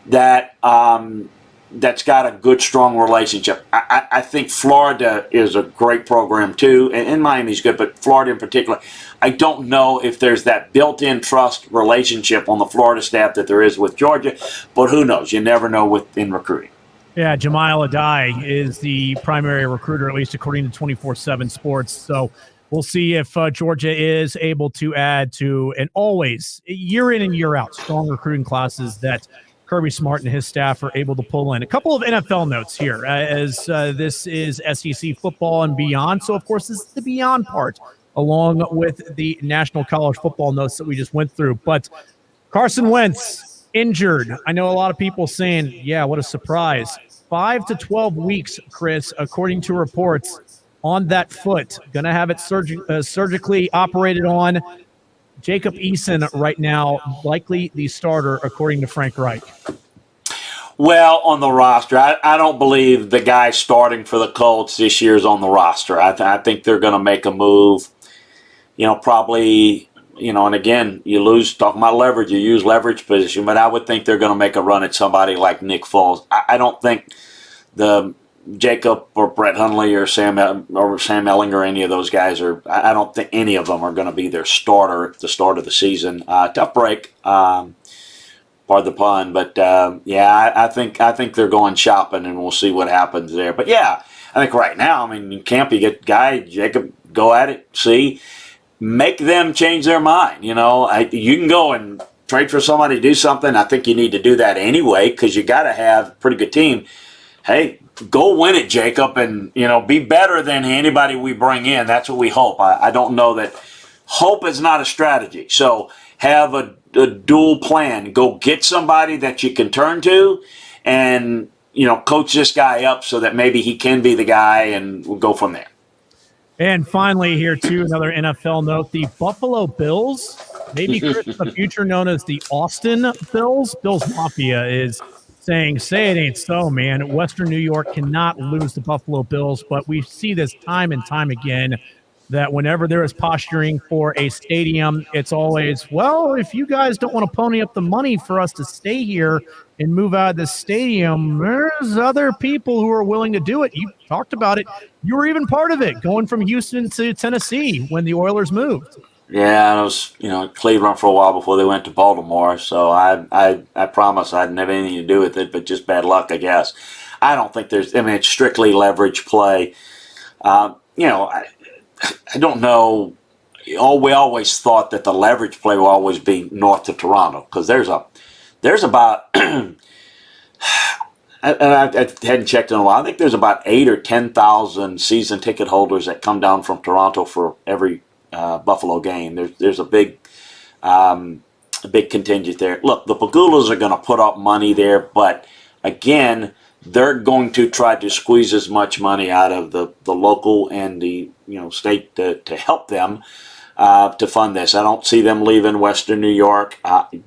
that's got a good, strong relationship. I think Florida is a great program too, and Miami's good, but Florida in particular. I don't know if there's that built-in trust relationship on the Florida staff that there is with Georgia, but who knows? You never know in recruiting. Yeah, Jamiel Adai is the primary recruiter, at least according to 24/7 Sports. So we'll see if Georgia is able to add to, and always, year in and year out, strong recruiting classes that Kirby Smart and his staff are able to pull in. A couple of NFL notes here, as this is SEC football and beyond. So, of course, this is the beyond part, along with the national college football notes that we just went through. But Carson Wentz, injured. I know a lot of people saying, yeah, what a surprise. 5 to 12 weeks, Chris, according to reports, on that foot. Going to have it surgically operated on. Jacob Eason right now, likely the starter, according to Frank Reich. Well, on the roster, I don't believe the guy starting for the Colts this year is on the roster. I think they're going to make a move, probably, and again, you lose, talking about leverage, you use leverage position, but I would think they're going to make a run at somebody like Nick Foles. I don't think the Jacob or Brett Hundley or Sam Ellinger or any of those guys I don't think any of them are going to be their starter at the start of the season. Tough break, pardon the pun, but I think they're going shopping, and we'll see what happens there. But yeah, I think right now, in camp you get guy Jacob, go at it, see, make them change their mind. You can go and trade for somebody, do something. I think you need to do that anyway because you got to have a pretty good team. Hey, go win it, Jacob, and be better than anybody we bring in. That's what we hope. I don't know that hope is not a strategy. So have a dual plan. Go get somebody that you can turn to, and coach this guy up so that maybe he can be the guy, and we'll go from there. And finally, here too, another NFL note: the Buffalo Bills, maybe the future known as the Austin Bills. Bills Mafia is saying, say it ain't so, man. Western New York cannot lose the Buffalo Bills, but we see this time and time again that whenever there is posturing for a stadium, it's always, well, if you guys don't want to pony up the money for us to stay here and move out of the stadium, there's other people who are willing to do it. You talked about it. You were even part of it, going from Houston to Tennessee when the Oilers moved. Yeah, I was, Cleveland for a while before they went to Baltimore. So I promise I didn't have anything to do with it, but just bad luck, I guess. I don't think it's strictly leverage play. I don't know. We always thought that the leverage play will always be north of Toronto because there's about, and I hadn't checked in a while. I think there's about 8,000 or 10,000 season ticket holders that come down from Toronto for every Buffalo game. There's a big contingent there. Look, the Pagulas are going to put up money there, but again, they're going to try to squeeze as much money out of the local and the state to help them to fund this. I don't see them leaving Western New York.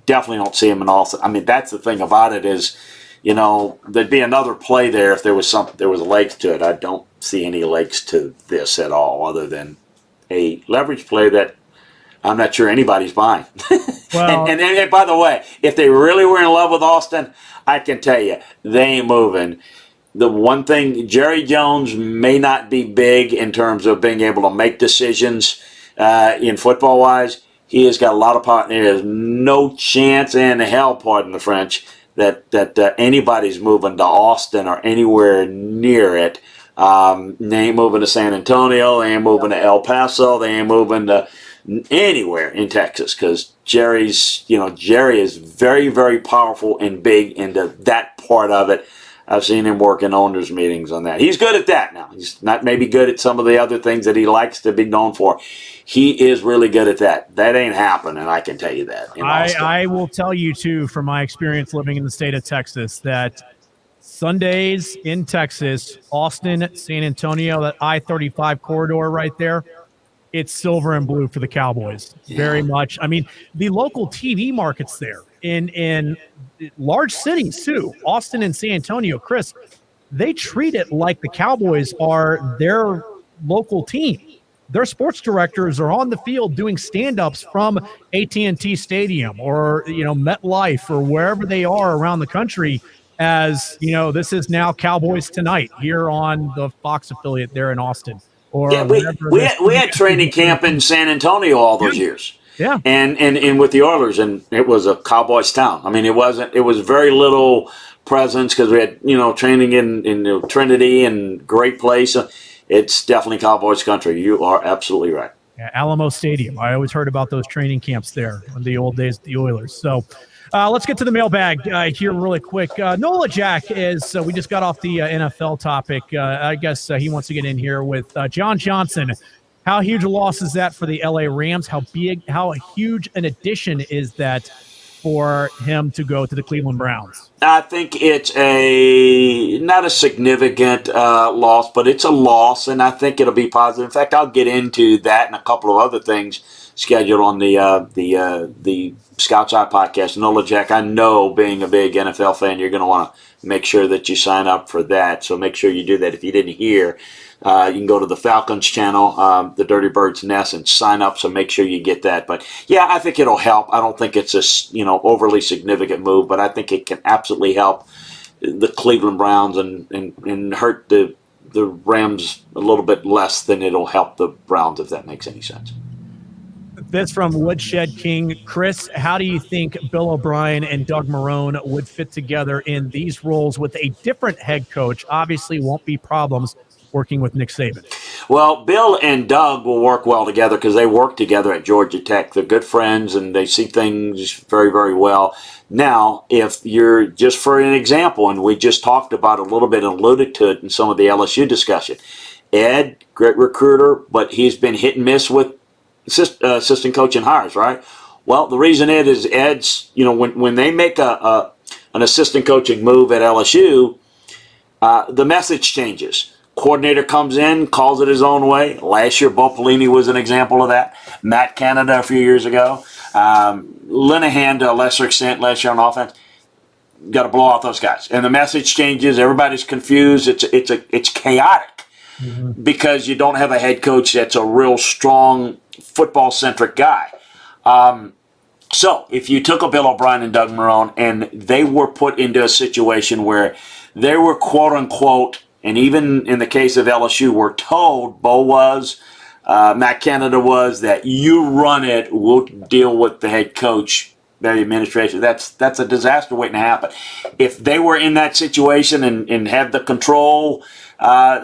Definitely don't see them in all. That's the thing about it is, there'd be another play there if there was legs to it. I don't see any legs to this at all, other than a leverage play that I'm not sure anybody's buying. Well, and by the way, if they really were in love with Austin, I can tell you, they ain't moving. The one thing, Jerry Jones may not be big in terms of being able to make decisions in football-wise. He has got a lot of power. There is no chance in hell, pardon the French, that anybody's moving to Austin or anywhere near it. They ain't moving to San Antonio. They ain't moving to El Paso. They ain't moving to anywhere in Texas, because Jerry is very, very powerful and big into that part of it. I've seen him work in owners' meetings on that. He's good at that now. He's not maybe good at some of the other things that he likes to be known for. He is really good at that. That ain't happening, I can tell you that. I will tell you, too, from my experience living in the state of Texas, that Sundays in Texas, Austin, San Antonio, that I-35 corridor right there, it's silver and blue for the Cowboys. Yeah. Very much. I mean, the local TV markets there in large cities too, Austin and San Antonio, Chris, they treat it like the Cowboys are their local team. Their sports directors are on the field doing stand-ups from AT&T Stadium or, MetLife or wherever they are around the country, as, this is now Cowboys Tonight here on the Fox affiliate there in Austin. Or yeah, we had training camp in San Antonio all those years. Yeah. And with the Oilers, and it was a Cowboys town. I mean, it was very little presence because we had, training in Trinity and great place. It's definitely Cowboys country. You are absolutely right. Yeah, Alamo Stadium. I always heard about those training camps there in the old days of the Oilers. So let's get to the mailbag here really quick. Nola Jack is, we just got off the NFL topic. I guess he wants to get in here with John Johnson. How huge a loss is that for the LA Rams? How huge an addition is that for him to go to the Cleveland Browns? I think it's not a significant loss, but it's a loss, and I think it'll be positive. In fact, I'll get into that and a couple of other things scheduled on the Scouts Eye podcast. Nola Jack, I know, being a big NFL fan, you're going to want to make sure that you sign up for that. So make sure you do that. If you didn't hear, you can go to the Falcons channel, the Dirty Birds Nest, and sign up. So make sure you get that. But yeah, I think it'll help. I don't think it's a overly significant move, but I think it can absolutely help the Cleveland Browns and hurt the Rams a little bit less than it'll help the Browns, if that makes any sense. This from Woodshed King. Chris, how do you think Bill O'Brien and Doug Marrone would fit together in these roles with a different head coach? Obviously won't be problems working with Nick Saban. Well, Bill and Doug will work well together because they work together at Georgia Tech. They're good friends and they see things very, very well. Now, if you're, just for an example, and we just talked about a little bit and alluded to it in some of the LSU discussion, Ed, great recruiter, but he's been hit and miss with assistant coaching hires, right? Well, the reason is Ed's, when they make an assistant coaching move at LSU, the message changes. Coordinator comes in, calls it his own way. Last year, Bo Pelini was an example of that. Matt Canada a few years ago. Linehan to a lesser extent last year on offense. Got to blow out those guys. And the message changes. Everybody's confused. It's chaotic because you don't have a head coach that's a real strong football-centric guy. So if you took a Bill O'Brien and Doug Marrone and they were put into a situation where they were quote-unquote, and even in the case of LSU, we're told, Bo was, Matt Canada was, that you run it, we'll deal with the head coach, the administration. That's a disaster waiting to happen. If they were in that situation and had the control,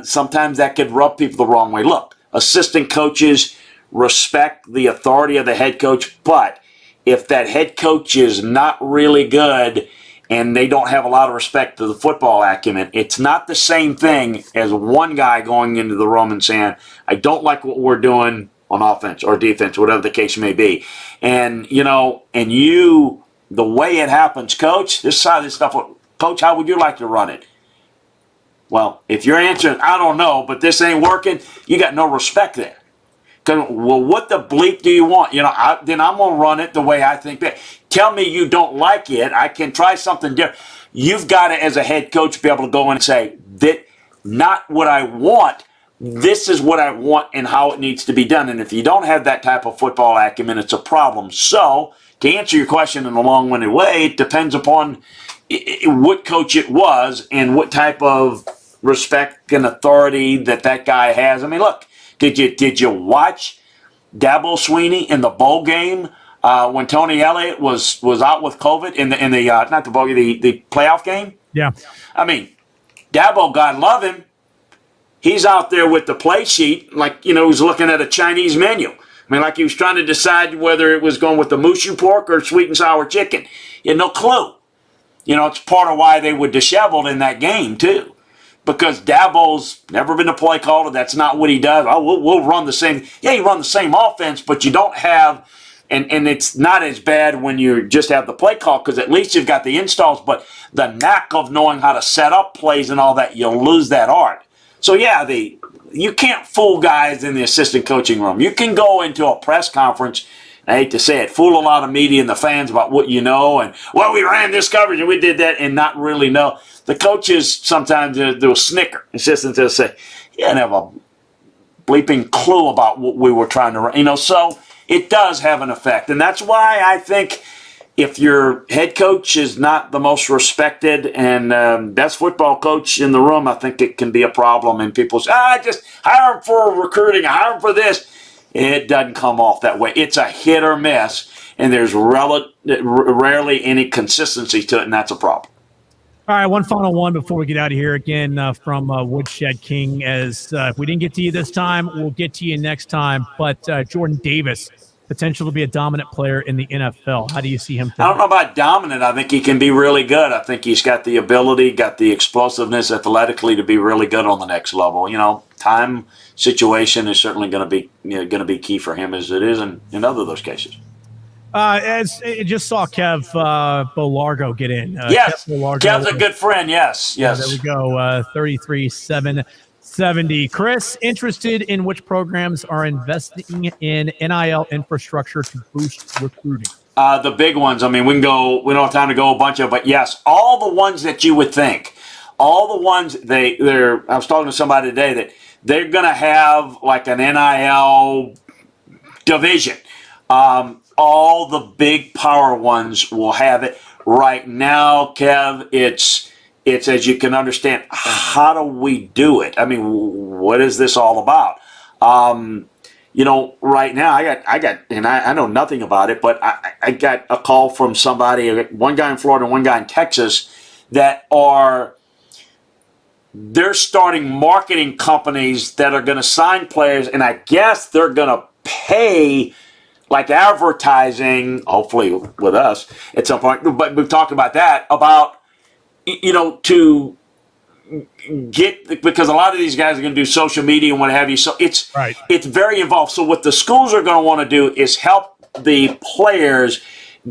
sometimes that could rub people the wrong way. Look, assistant coaches respect the authority of the head coach, but if that head coach is not really good and they don't have a lot of respect to the football acumen, it's not the same thing as one guy going into the room and saying, I don't like what we're doing on offense or defense, whatever the case may be. And, the way it happens, coach, this side of this stuff, coach, how would you like to run it? Well, if you're answering, I don't know, but this ain't working, you got no respect there. Well, what the bleep do you want? Then I'm going to run it the way I think. Tell me you don't like it. I can try something different. You've got to, as a head coach, be able to go in and say, that not what I want. This is what I want and how it needs to be done. And if you don't have that type of football acumen, it's a problem. So, to answer your question in a long-winded way, it depends upon what coach it was and what type of respect and authority that guy has. I mean, look. Did you watch Dabo Swinney in the bowl game when Tony Elliott was out with COVID in the not the bowl, the playoff game? Yeah. I mean, Dabo, God love him, he's out there with the play sheet like he's looking at a Chinese menu. I mean, like he was trying to decide whether it was going with the mushu pork or sweet and sour chicken. He had no clue. It's part of why they were disheveled in that game, too. Because Dabo's never been a play caller. That's not what he does. Oh, we'll run the same. Yeah, you run the same offense, but you don't have, and it's not as bad when you just have the play call because at least you've got the installs. But the knack of knowing how to set up plays and all that, you'll lose that art. So, yeah, you can't fool guys in the assistant coaching room. You can go into a press conference, I hate to say it, fool a lot of media and the fans about what you know and, well, we ran this coverage and we did that and not really know. The coaches sometimes they'll snicker. Assistants will say, you didn't have a bleeping clue about what we were trying to run. So it does have an effect. And that's why I think if your head coach is not the most respected and best football coach in the room, I think it can be a problem. And people say, just hire him for recruiting, hire him for this. It doesn't come off that way. It's a hit or miss, and there's rarely any consistency to it, and that's a problem. All right, one final one before we get out of here. Again, from Woodshed King, as if we didn't get to you this time, we'll get to you next time. But Jordan Davis, potential to be a dominant player in the NFL. How do you see him? I don't know about dominant. I think he can be really good. I think he's got the ability, got the explosiveness athletically to be really good on the next level. Time situation is certainly going to be key for him as it is in other of those cases. As I just saw Kev Bolargo get in. Yes, Kev's a good friend. Yes. There we go. 33,770. Chris, interested in which programs are investing in NIL infrastructure to boost recruiting? The big ones. I mean, we don't have time to go a bunch of, but yes, all the ones that you would think, all the ones I was talking to somebody today that they're going to have like an NIL division. All the big power ones will have it. Right now, Kev, it's as you can understand, how do we do it? I mean, what is this all about? Right now, I got, and I know nothing about it, but I got a call from somebody, one guy in Florida and one guy in Texas, they're starting marketing companies that are going to sign players, and I guess they're going to pay like advertising, hopefully with us at some point, but we've talked about that, to get, because a lot of these guys are going to do social media and what have you, so it's very involved. So what the schools are going to want to do is help the players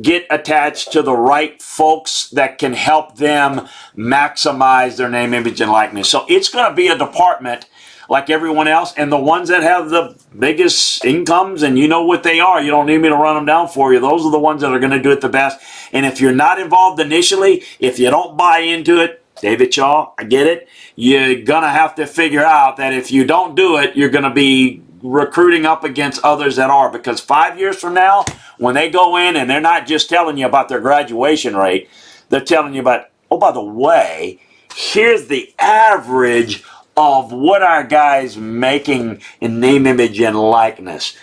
get attached to the right folks that can help them maximize their name, image, and likeness. So it's going to be a department like everyone else, and the ones that have the biggest incomes, and you know what they are. You don't need me to run them down for you. Those are the ones that are going to do it the best. And if you're not involved initially, if you don't buy into it, David Shaw, I get it, you're going to have to figure out that if you don't do it, you're going to be recruiting up against others that are. Because 5 years from now, when they go in and they're not just telling you about their graduation rate, they're telling you about, oh, by the way, here's the average of what our guys making in name, image, and likeness.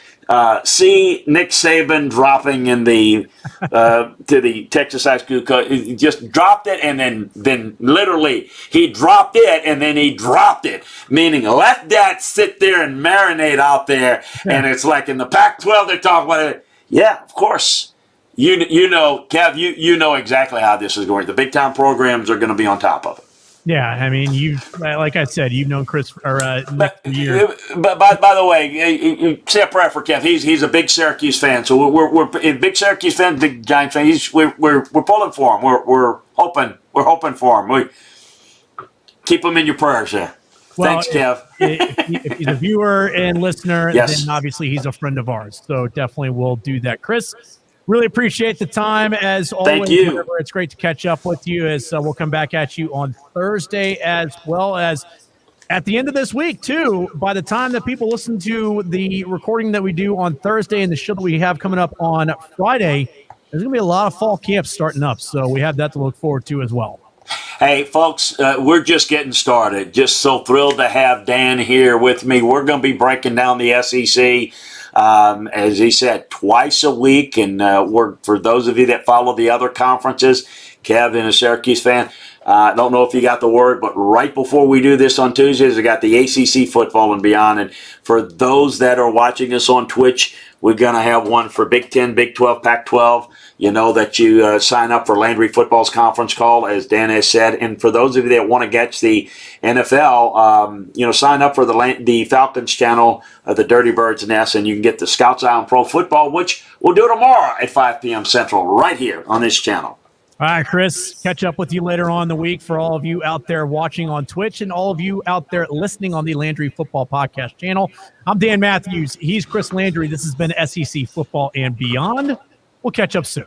See Nick Saban dropping in the to the Texas high school coach. He just dropped it, and then literally he dropped it, and then he dropped it. Meaning, let that sit there and marinate out there. And it's like in the Pac-12, they're talking about it. Yeah, of course. You know, Kev, you know exactly how this is going. The big time programs are going to be on top of it. Yeah, I mean, like I said, you've known Chris for Nick for years. But by the way, you say a prayer for Kev. He's a big Syracuse fan, so we're big Syracuse fan, big Giant fan. We're pulling for him. We're hoping for him. We keep him in your prayers there. Well, thanks, Kev. If he's a viewer and listener, yes, then obviously he's a friend of ours. So definitely we'll do that, Chris. Really appreciate the time, as always. Thank you. It's great to catch up with you, as we'll come back at you on Thursday, as well as at the end of this week, too. By the time that people listen to the recording that we do on Thursday and the show that we have coming up on Friday, there's going to be a lot of fall camps starting up, so we have that to look forward to as well. Hey, folks, we're just getting started. Just so thrilled to have Dan here with me. We're going to be breaking down the SEC. As he said, twice a week, and for those of you that follow the other conferences, Kevin, a Syracuse fan, I don't know if you got the word, but right before we do this on Tuesdays, we got the ACC football and beyond. And for those that are watching us on Twitch, we're going to have one for Big 10, Big 12, Pac-12. You know that you sign up for Landry Football's conference call, as Dan has said. And for those of you that want to catch the NFL, sign up for the Falcons channel, the Dirty Birds Nest, and you can get the Scouts Eye on Pro Football, which we'll do tomorrow at 5 p.m. Central right here on this channel. All right, Chris, catch up with you later on in the week for all of you out there watching on Twitch and all of you out there listening on the Landry Football Podcast channel. I'm Dan Matthews. He's Chris Landry. This has been SEC Football and Beyond. We'll catch up soon.